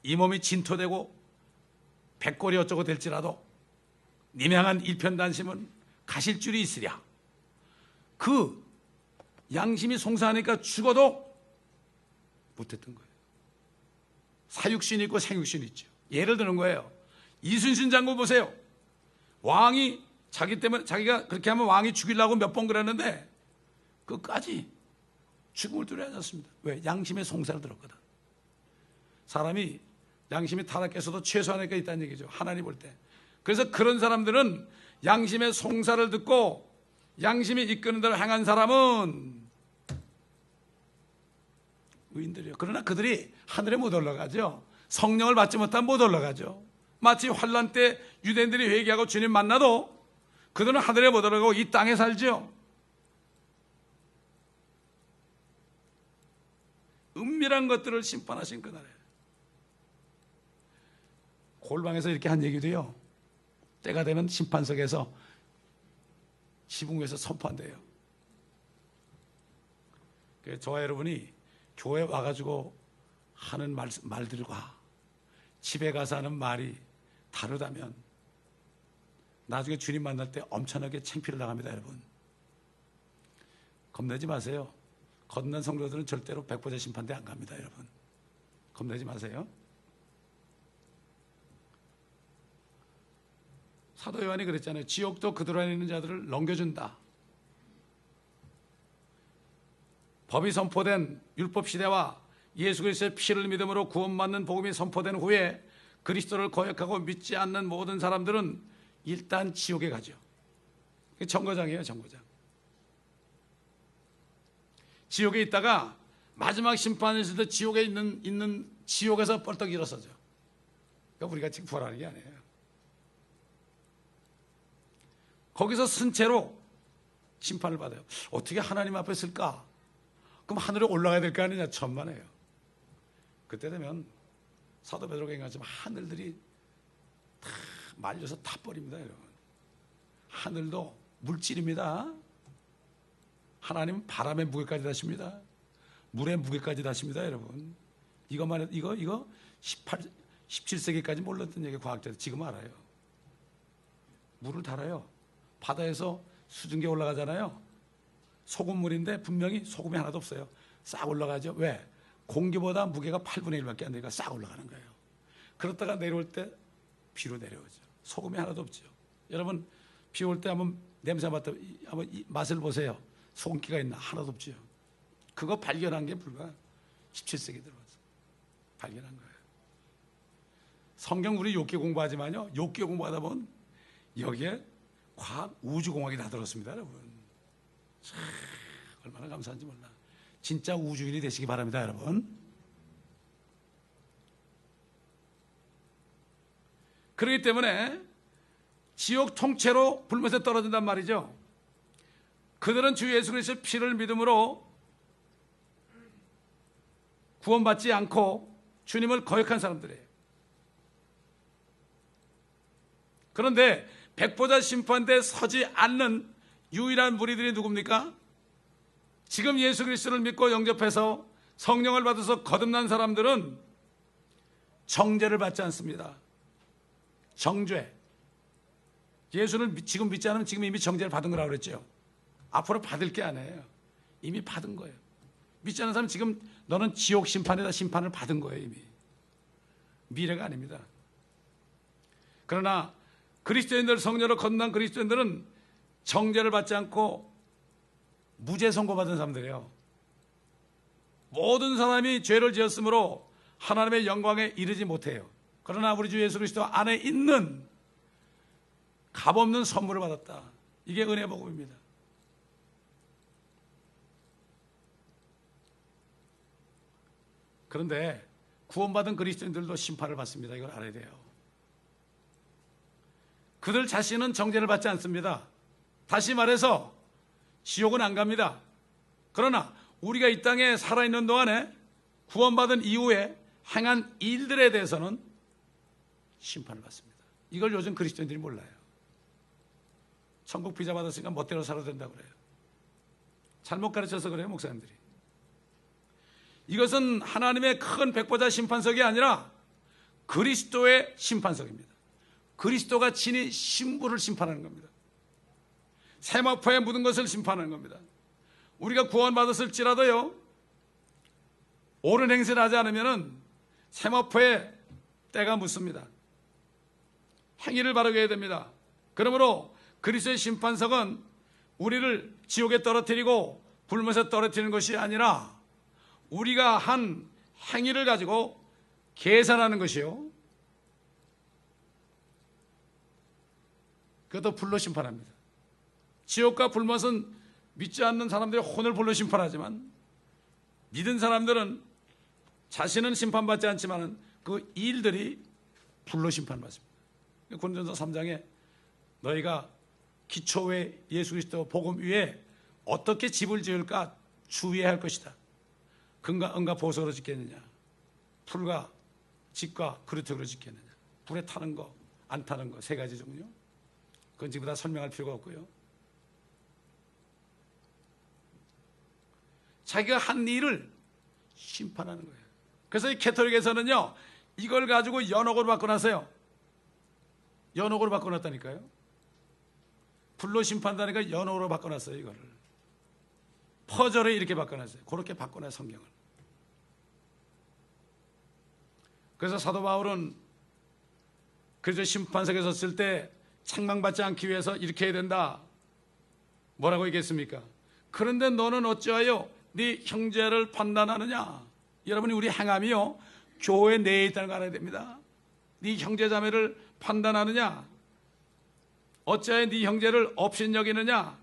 이 몸이 진토되고 백골이 어쩌고 될지라도 님향한 일편단심은 가실 줄이 있으랴. 그 양심이 송사하니까 죽어도 못했던 거예요. 사육신이 있고 생육신이 있죠. 예를 드는 거예요. 이순신 장군 보세요. 왕이 자기 때문에 자기가 그렇게 하면 왕이 죽이려고 몇 번 그랬는데 끝까지 죽음을 두려워하지 않습니다. 왜? 양심의 송사를 들었거든. 사람이 양심이 타락해서도 최소한의 게 있다는 얘기죠. 하나님 볼 때. 그래서 그런 사람들은 양심의 송사를 듣고 양심이 이끄는 대로 행한 사람은 의인들이에요. 그러나 그들이 하늘에 못 올라가죠. 성령을 받지 못하면 못 올라가죠. 마치 환난 때 유대인들이 회개하고 주님 만나도 그들은 하늘에 못 올라가고 이 땅에 살죠. 은밀한 것들을 심판하신 그날에 골방에서 이렇게 한 얘기도요. 때가 되면 심판석에서 지붕 위에서 선포한대요. 저와 여러분이 교회 와가지고 하는 말들과 집에 가서 하는 말이 다르다면 나중에 주님 만날 때 엄청나게 창피를 당합니다. 여러분 겁내지 마세요. 거듭난 성도들은 절대로 백보자 심판대 안 갑니다. 여러분 겁내지 마세요. 사도 요한이 그랬잖아요. 지옥도 그들 안에 있는 자들을 넘겨준다. 법이 선포된 율법 시대와 예수 그리스도의 피를 믿음으로 구원받는 복음이 선포된 후에 그리스도를 거역하고 믿지 않는 모든 사람들은 일단 지옥에 가죠. 정거장이에요. 정거장. 지옥에 있다가 마지막 심판을 있을 때 지옥에 있는 지옥에서 뻘떡 일어서죠. 그러니까 우리가 지금 부활하는 게 아니에요. 거기서 쓴채로 심판을 받아요. 어떻게 하나님 앞에 쓸까? 그럼 하늘에 올라가야 될 거 아니냐? 천만에요. 그때 되면 사도 베드로가 얘기하지만 하늘들이 다 말려서 타버립니다. 여러분 하늘도 물질입니다. 하나님은 바람의 무게까지 다십니다. 물의 무게까지 다십니다. 여러분 이것만 해도 이거 17세기까지 몰랐던 얘기 과학자들 지금 알아요. 물을 달아요. 바다에서 수증기 올라가잖아요. 소금물인데 분명히 소금이 하나도 없어요. 싹 올라가죠. 왜? 공기보다 무게가 8분의 1밖에 안 되니까 싹 올라가는 거예요. 그러다가 내려올 때 비로 내려오죠. 소금이 하나도 없죠. 여러분 비 올 때 한번 냄새 맡아 한번 맛을 보세요. 소금기가 있나? 하나도 없죠. 그거 발견한 게 불과 17세기 들어와서 발견한 거예요. 성경 우리 욥기 공부하지만요. 욥기 공부하다 보면 여기에 과학 우주공학이 다 들었습니다. 여러분 참 얼마나 감사한지 몰라. 진짜 우주인이 되시기 바랍니다. 여러분 그렇기 때문에 지옥 통째로 불못에 떨어진단 말이죠. 그들은 주 예수 그리스도의 피를 믿음으로 구원받지 않고 주님을 거역한 사람들이에요. 그런데 백보자 심판대에 서지 않는 유일한 무리들이 누굽니까? 지금 예수 그리스도를 믿고 영접해서 성령을 받아서 거듭난 사람들은 정죄를 받지 않습니다. 정죄. 예수를 지금 믿지 않으면 지금 이미 정죄를 받은 거라고 그랬죠. 앞으로 받을 게 아니에요. 이미 받은 거예요. 믿지 않는 사람은 지금 너는 지옥 심판에다 심판을 받은 거예요. 이미. 미래가 아닙니다. 그러나 그리스도인들 성령으로 거듭난 그리스도인들은 정죄를 받지 않고 무죄 선고받은 사람들이에요. 모든 사람이 죄를 지었으므로 하나님의 영광에 이르지 못해요. 그러나 우리 주 예수 그리스도 안에 있는 값없는 선물을 받았다. 이게 은혜 복음입니다. 그런데 구원받은 그리스도인들도 심판을 받습니다. 이걸 알아야 돼요. 그들 자신은 정죄를 받지 않습니다. 다시 말해서 지옥은 안 갑니다. 그러나 우리가 이 땅에 살아있는 동안에 구원받은 이후에 행한 일들에 대해서는 심판을 받습니다. 이걸 요즘 그리스도인들이 몰라요. 천국 비자 받았으니까 멋대로 살아도 된다고 그래요. 잘못 가르쳐서 그래요, 목사님들이. 이것은 하나님의 큰 백보자 심판석이 아니라 그리스도의 심판석입니다. 그리스도가 친히 신부를 심판하는 겁니다. 세마포에 묻은 것을 심판하는 겁니다. 우리가 구원받았을지라도요, 옳은 행세를 하지 않으면 세마포에 때가 묻습니다. 행위를 바르게 해야 됩니다. 그러므로 그리스도의 심판석은 우리를 지옥에 떨어뜨리고 불못에 떨어뜨리는 것이 아니라 우리가 한 행위를 가지고 계산하는 것이요, 그것도 불로 심판합니다. 지옥과 불못은 믿지 않는 사람들이 혼을 불로 심판하지만 믿은 사람들은 자신은 심판받지 않지만 그 일들이 불로 심판받습니다. 고린도전서 3장에 너희가 기초의 예수 그리스도 복음 위에 어떻게 집을 지을까 주의해야 할 것이다. 금과 은과 보석으로 짓겠느냐, 풀과 집과 그루터기로 짓겠느냐, 불에 타는 거 안 타는 거 세 가지 종류. 그건 지금 다 설명할 필요가 없고요. 자기가 한 일을 심판하는 거예요. 그래서 이 캐톨릭에서는요, 이걸 가지고 연옥으로 바꿔놨어요. 연옥으로 바꿔놨다니까요. 불로 심판다니까 연옥으로 바꿔놨어요. 이거를 퍼즐을 이렇게 바꿔놨어요. 그렇게 바꿔놔요, 성경을. 그래서 사도 바울은 그래서 심판석에 섰을 때 책망받지 않기 위해서 이렇게 해야 된다. 뭐라고 얘기했습니까? 그런데 너는 어찌하여 네 형제를 판단하느냐? 여러분이 우리 행함이요, 교회 내에 있다는 걸 알아야 됩니다. 네 형제 자매를 판단하느냐? 어찌하여 네 형제를 업신여기느냐?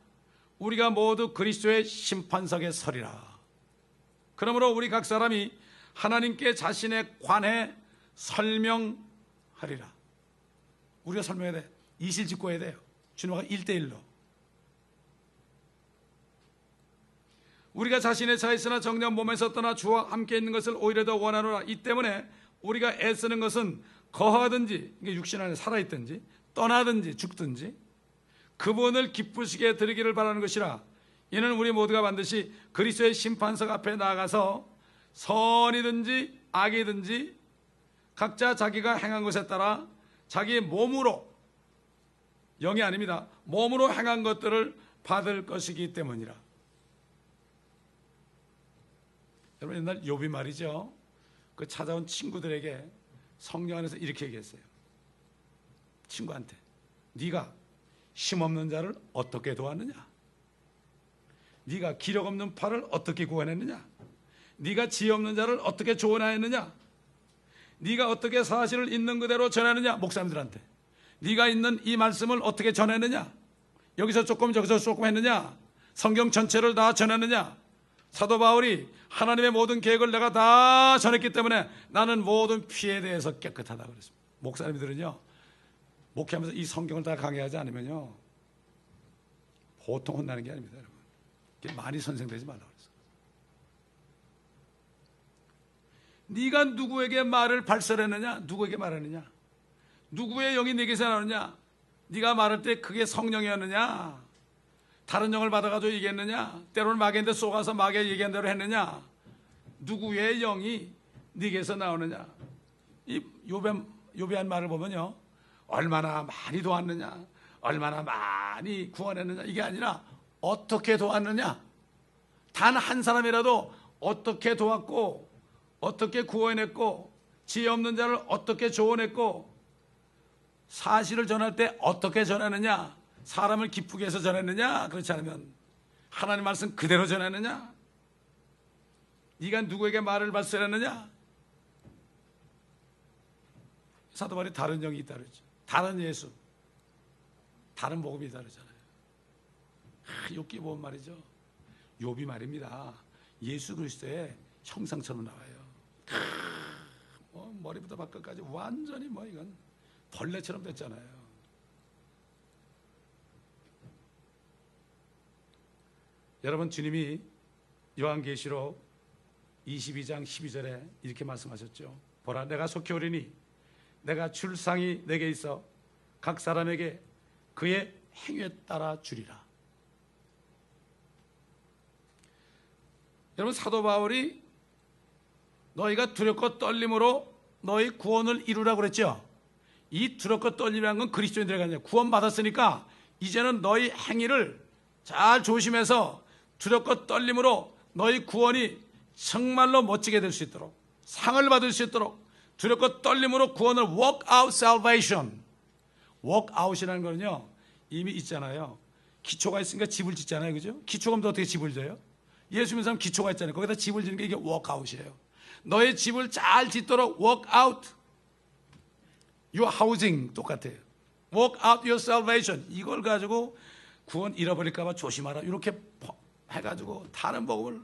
우리가 모두 그리스도의 심판석에 서리라. 그러므로 우리 각 사람이 하나님께 자신에 관해 설명하리라. 우리가 설명해야 돼. 이실직고해야 돼요. 주님과 1대1로. 우리가 자신의 차 있으나 정녕 몸에서 떠나 주와 함께 있는 것을 오히려 더 원하노라. 이 때문에 우리가 애쓰는 것은 거하든지, 육신 안에 살아있든지 떠나든지 죽든지 그분을 기쁘시게 드리기를 바라는 것이라. 이는 우리 모두가 반드시 그리스도의 심판석 앞에 나아가서 선이든지 악이든지 각자 자기가 행한 것에 따라 자기 몸으로, 영이 아닙니다, 몸으로 행한 것들을 받을 것이기 때문이라. 여러분, 옛날 욥이 말이죠, 그 찾아온 친구들에게 성령 안에서 이렇게 얘기했어요. 친구한테, 네가 힘없는 자를 어떻게 도왔느냐? 네가 기력 없는 팔을 어떻게 구원했느냐? 네가 지혜 없는 자를 어떻게 조언하였느냐? 네가 어떻게 사실을 있는 그대로 전하느냐? 목사님들한테 네가 있는 이 말씀을 어떻게 전했느냐? 여기서 조금 저기서 조금 했느냐? 성경 전체를 다 전했느냐? 사도 바울이 하나님의 모든 계획을 내가 다 전했기 때문에 나는 모든 피에 대해서 깨끗하다고 그랬습니다. 목사님들은요, 목회하면서 이 성경을 다 강의하지 않으면요, 보통 혼나는 게 아닙니다, 여러분. 많이 선생되지 말라고 그랬어요. 네가 누구에게 말을 발설했느냐? 누구에게 말했느냐? 누구의 영이 네게서 나오느냐? 네가 말할 때 그게 성령이었느냐? 다른 영을 받아가지고 얘기했느냐? 때로는 마귀한테 쏘가서 마귀가 얘기한 대로 했느냐? 누구의 영이 네게서 나오느냐? 이 욥의 한 말을 보면요, 얼마나 많이 도왔느냐, 얼마나 많이 구원했느냐, 이게 아니라 어떻게 도왔느냐. 단 한 사람이라도 어떻게 도왔고, 어떻게 구원했고, 지혜 없는 자를 어떻게 조언했고, 사실을 전할 때 어떻게 전하느냐, 사람을 기쁘게 해서 전했느냐? 그렇지 않으면 하나님 말씀 그대로 전했느냐? 네가 누구에게 말을 발설했느냐? 사도 바울이 다른 영이 있다 그랬죠. 다른 예수, 다른 복음이 있다 그러잖아요. 욥기 보면 말이죠. 욥이 말입니다. 예수 그리스도의 형상처럼 나와요. 머리부터 발끝까지 완전히 이건 벌레처럼 됐잖아요. 여러분, 주님이 요한계시록 22장 12절에 이렇게 말씀하셨죠. 보라, 내가 속히 오리니 내가 줄 상이 내게 있어 각 사람에게 그의 행위에 따라 주리라. 여러분, 사도 바울이 너희가 두렵고 떨림으로 너희 구원을 이루라고 그랬죠. 이 두렵고 떨림이라는 건 그리스도인들에게 아니에요. 구원 받았으니까 이제는 너희 행위를 잘 조심해서 두렵고 떨림으로 너희 구원이 정말로 멋지게 될 수 있도록, 상을 받을 수 있도록 두렵고 떨림으로 구원을 work out salvation. work out이라는 거는요, 이미 있잖아요. 기초가 있으니까 집을 짓잖아요. 그죠? 기초가 없는데 어떻게 집을 져요? 예수 믿는 사람 기초가 있잖아요. 거기다 집을 짓는 게 이게 work out이에요. 너의 집을 잘 짓도록 work out your housing. 똑같아요. work out your salvation. 이걸 가지고 구원 잃어버릴까 봐 조심하라. 이렇게 해가지고 다른 복음을,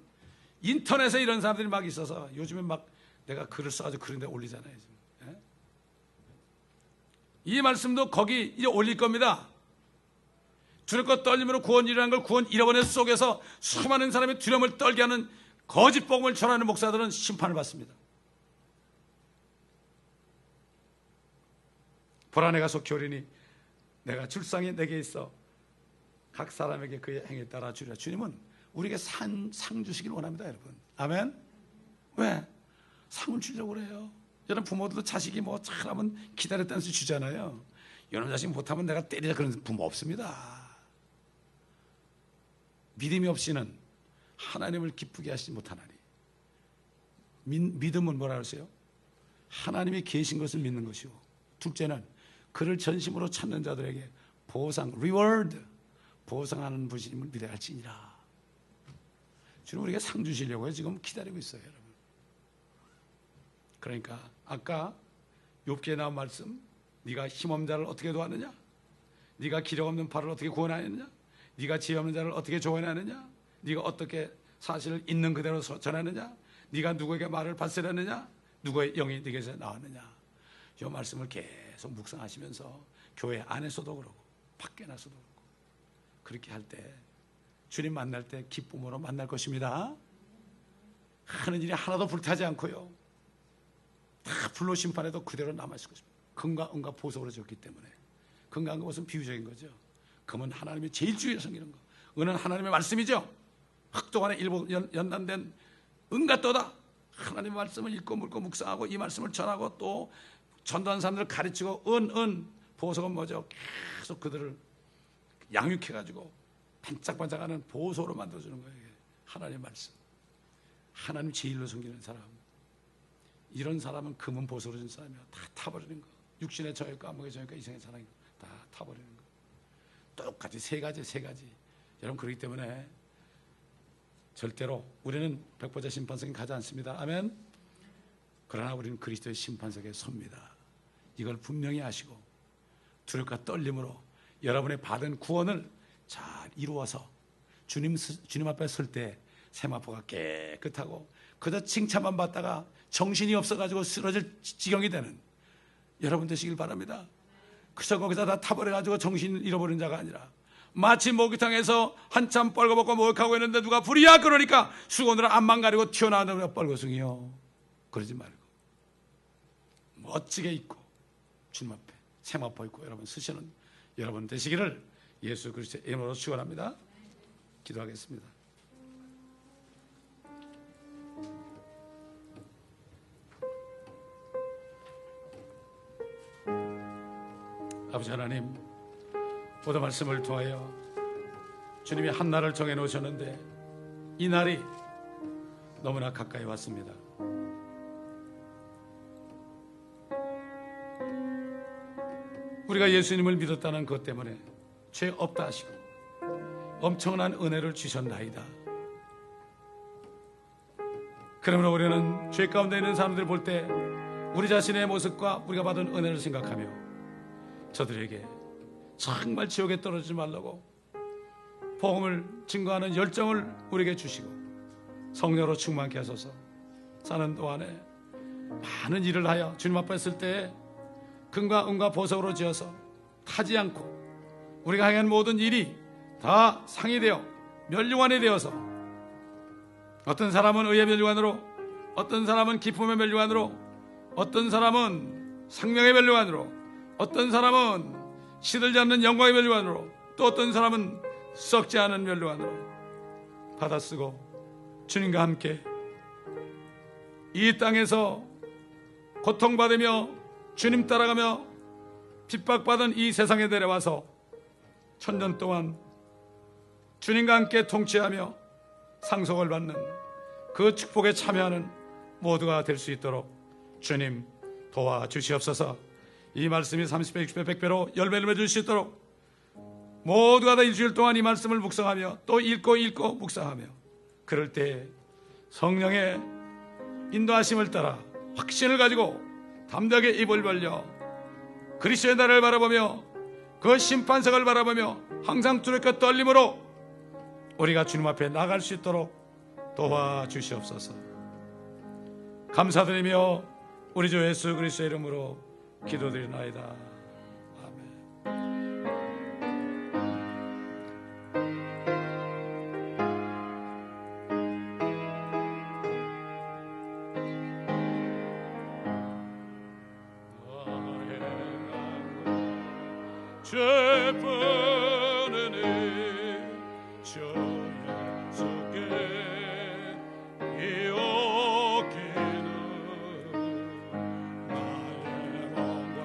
인터넷에 이런 사람들이 막 있어서 요즘에 막 내가 글을 써가지고 그런 데 올리잖아요. 예? 이 말씀도 거기 이제 올릴 겁니다. 두렵고 떨림으로 구원 이라는 걸 구원 잃어버린 속에서 수많은 사람이 두려움을 떨게 하는 거짓 복음을 전하는 목사들은 심판을 받습니다. 보라, 내가 속히 오리니 내가 줄상이 내게 있어 각 사람에게 그의 행위에 따라 주리라. 주님은 우리에게 상 주시길 원합니다, 여러분. 아멘. 왜? 상을 주려고 그래요. 여러분, 부모들도 자식이 잘하면 기다렸다는 수 주잖아요. 이런 자식 못하면 내가 때리자 그런 부모 없습니다. 믿음이 없이는 하나님을 기쁘게 하시지 못하나니. 믿음은 뭐라 그러세요? 하나님이 계신 것을 믿는 것이고, 둘째는 그를 전심으로 찾는 자들에게 보상, reward, 보상하는 분임을 믿어야 할지니라. 주님 우리가 상 주시려고 지금 기다리고 있어요, 여러분. 그러니까 아까 욥기에 나온 말씀, 네가 힘없는 자를 어떻게 도왔느냐? 네가 기력 없는 발을 어떻게 구원하느냐? 네가 지혜 없는 자를 어떻게 조언하느냐? 네가 어떻게 사실을 있는 그대로 전하느냐? 네가 누구에게 말을 발설했느냐? 누구의 영이 네게서 나왔느냐? 이 말씀을 계속 묵상하시면서 교회 안에서도 그러고 밖에 나서도 그러고 그렇게 할 때 주님 만날 때 기쁨으로 만날 것입니다. 하는 일이 하나도 불타지 않고요, 다 불로 심판해도 그대로 남아있을 것입니다. 금과 은과 보석으로 졌기 때문에. 금과 은과 보석은 비유적인 거죠. 금은 하나님의 제일 주위에 섬기는 거, 은은 하나님의 말씀이죠. 흑도 안에 일부 연단된 은과 떠다 하나님의 말씀을 읽고 묻고 묵상하고 이 말씀을 전하고 또 전도하는 사람들을 가르치고 보석은 뭐죠? 계속 그들을 양육해가지고 반짝반짝하는 보석으로 만들어주는 거예요. 하나님의 말씀, 하나님 제일로 섬기는 사람, 이런 사람은 금은 보석으로 준 사람이야. 다 타버리는 거. 육신의 저혈과 암흑의 저혈과 이생의 사랑이 다 타버리는 거. 똑같이 세 가지. 여러분, 그렇기 때문에 절대로 우리는 백보자 심판석에 가지 않습니다. 아멘. 그러나 우리는 그리스도의 심판석에 섭니다. 이걸 분명히 아시고 두렵과 떨림으로 여러분의 받은 구원을 잘 이루어서 주님 앞에 설 때 세마포가 깨끗하고 그저 칭찬만 받다가 정신이 없어가지고 쓰러질 지경이 되는 여러분 되시길 바랍니다. 그저 거기서 다 타버려가지고 정신을 잃어버린 자가 아니라 마치 목욕탕에서 한참 뻘거벗고 목욕하고 있는데 누가 불이야 그러니까 수건으로 앞만 가리고 튀어나오는 뻘거숭이요. 그러지 말고 멋지게 입고 주님 앞에 세마포 입고 여러분 쓰시는 여러분 되시기를 예수 그리스도의 이름으로 축원합니다. 기도하겠습니다. 아버지 하나님, 오늘 말씀을 통하여 주님이 한 날을 정해 놓으셨는데 이 날이 너무나 가까이 왔습니다. 우리가 예수님을 믿었다는 것 때문에 죄 없다 하시고 엄청난 은혜를 주셨나이다. 그러므로 우리는 죄 가운데 있는 사람들을 볼 때 우리 자신의 모습과 우리가 받은 은혜를 생각하며 저들에게 정말 지옥에 떨어지지 말라고 복음을 증거하는 열정을 우리에게 주시고 성령으로 충만케 하소서. 사는 동안에 많은 일을 하여 주님 앞에 있을 때 금과 은과 보석으로 지어서 타지 않고 우리가 행한 모든 일이 다 상이 되어 면류관이 되어서 어떤 사람은 의의 면류관으로, 어떤 사람은 기쁨의 면류관으로, 어떤 사람은 생명의 면류관으로, 어떤 사람은 시들지 않는 영광의 면류관으로, 또 어떤 사람은 썩지 않은 면류관으로 받아쓰고 주님과 함께 이 땅에서 고통받으며 주님 따라가며 핍박받은 이 세상에 데려와서 천년 동안 주님과 함께 통치하며 상속을 받는 그 축복에 참여하는 모두가 될 수 있도록 주님 도와주시옵소서. 이 말씀이 30배, 60배, 100배로 열매를 맺을 수 있도록 모두가 다 일주일 동안 이 말씀을 묵상하며 또 읽고 묵상하며 그럴 때 성령의 인도하심을 따라 확신을 가지고 담대하게 입을 벌려 그리스도의 날을 바라보며 그 심판석을 바라보며 항상 두렵고 떨림으로 우리가 주님 앞에 나갈 수 있도록 도와주시옵소서. 감사드리며 우리 주 예수 그리스도의 이름으로 기도드리나이다. 죄뿐이니 저 약속에 이어기는 나의 마음과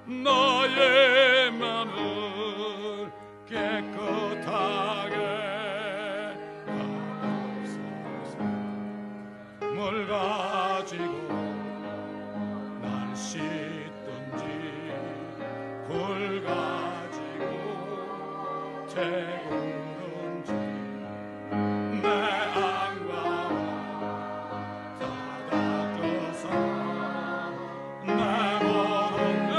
나의 맘을 깨끗하게 하옵소서. 물 가지고 날 씻든지 불 가지고 태우든지 내 안과 다 닦아서 내 모든 내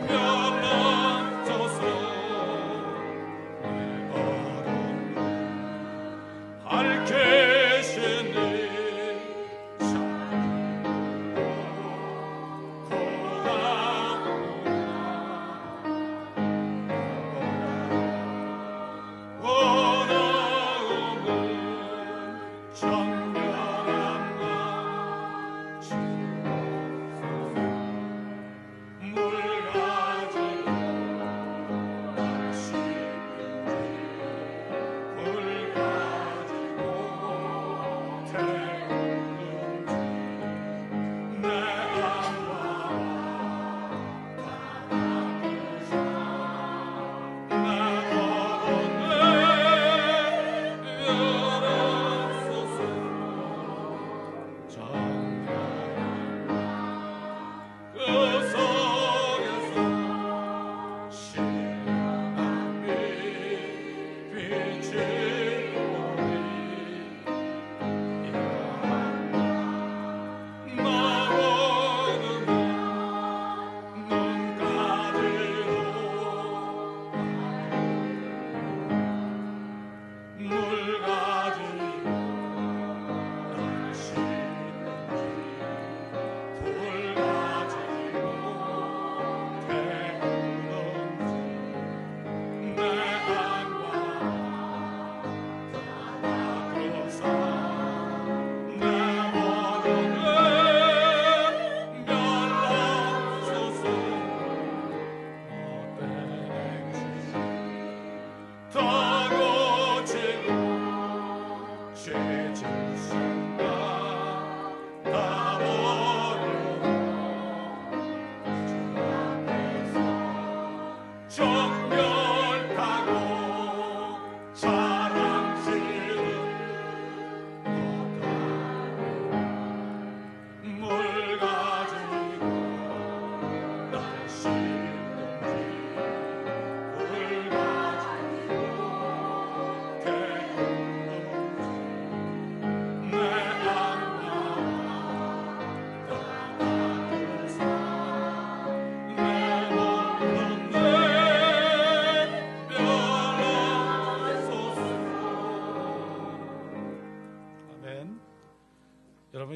멸망소서. 내 어둠 밝히시니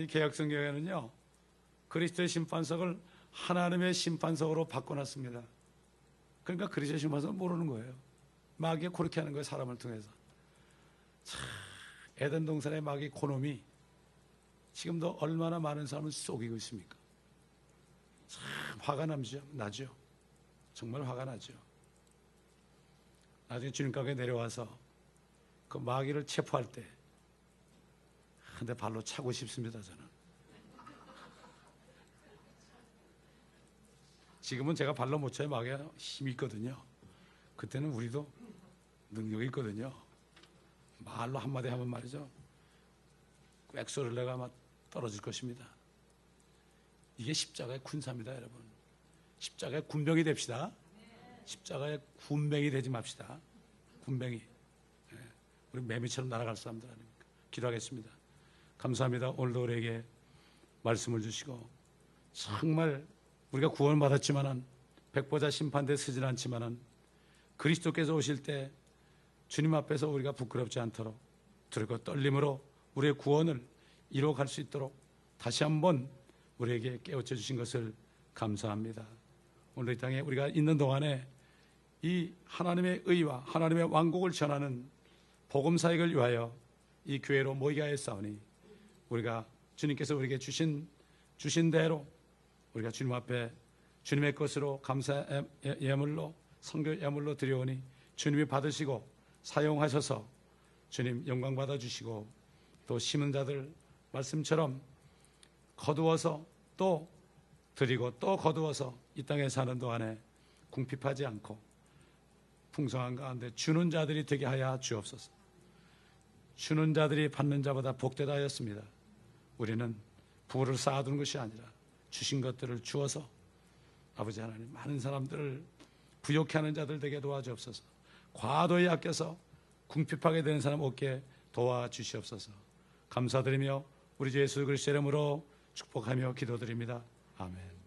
이 개혁성경에는요, 그리스도의 심판석을 하나님의 심판석으로 바꿔놨습니다. 그러니까 그리스도의 심판석을 모르는 거예요. 마귀가 그렇게 하는 거예요, 사람을 통해서. 참, 에덴 동산의 마귀 고놈이 지금도 얼마나 많은 사람을 속이고 있습니까? 참 화가 나죠. 정말 화가 나죠. 나중에 주님 가게 내려와서 그 마귀를 체포할 때 한 대 발로 차고 싶습니다, 저는. 지금은 제가 발로 못 차요. 마귀가 힘이 있거든요. 그때는 우리도 능력이 있거든요. 말로 한마디 하면 말이죠, 꽥소리를 내가 아마 떨어질 것입니다. 이게 십자가의 군사입니다, 여러분. 십자가의 군병이 됩시다. 십자가의 군병이 되지 맙시다. 군병이. 우리 매미처럼 날아갈 사람들 아닙니까? 기도하겠습니다. 감사합니다. 오늘도 우리에게 말씀을 주시고, 정말 우리가 구원을 받았지만은 백보자 심판대 서진 않지만은 그리스도께서 오실 때 주님 앞에서 우리가 부끄럽지 않도록 두렵고 떨림으로 우리의 구원을 이루어갈 수 있도록 다시 한번 우리에게 깨우쳐 주신 것을 감사합니다. 오늘 이 땅에 우리가 있는 동안에 이 하나님의 의와 하나님의 왕국을 전하는 복음 사역을 위하여 이 교회로 모이게 하였사오니, 우리가 주님께서 우리에게 주신 대로 우리가 주님 앞에 주님의 것으로 감사 예물로, 선교 예물로 드려오니 주님이 받으시고 사용하셔서 주님 영광 받아주시고, 또 심은 자들 말씀처럼 거두어서 또 드리고 또 거두어서 이 땅에 사는 동안에 궁핍하지 않고 풍성한 가운데 주는 자들이 되게 하여 주옵소서. 주는 자들이 받는 자보다 복되다 하였습니다. 우리는 부를 쌓아두는 것이 아니라 주신 것들을 주어서 아버지 하나님, 많은 사람들을 부욕해 하는 자들 되게 도와주옵소서. 과도히 아껴서 궁핍하게 되는 사람 없게 도와주시옵소서. 감사드리며 우리 주 예수 그리스도의 이름으로 축복하며 기도드립니다. 아멘.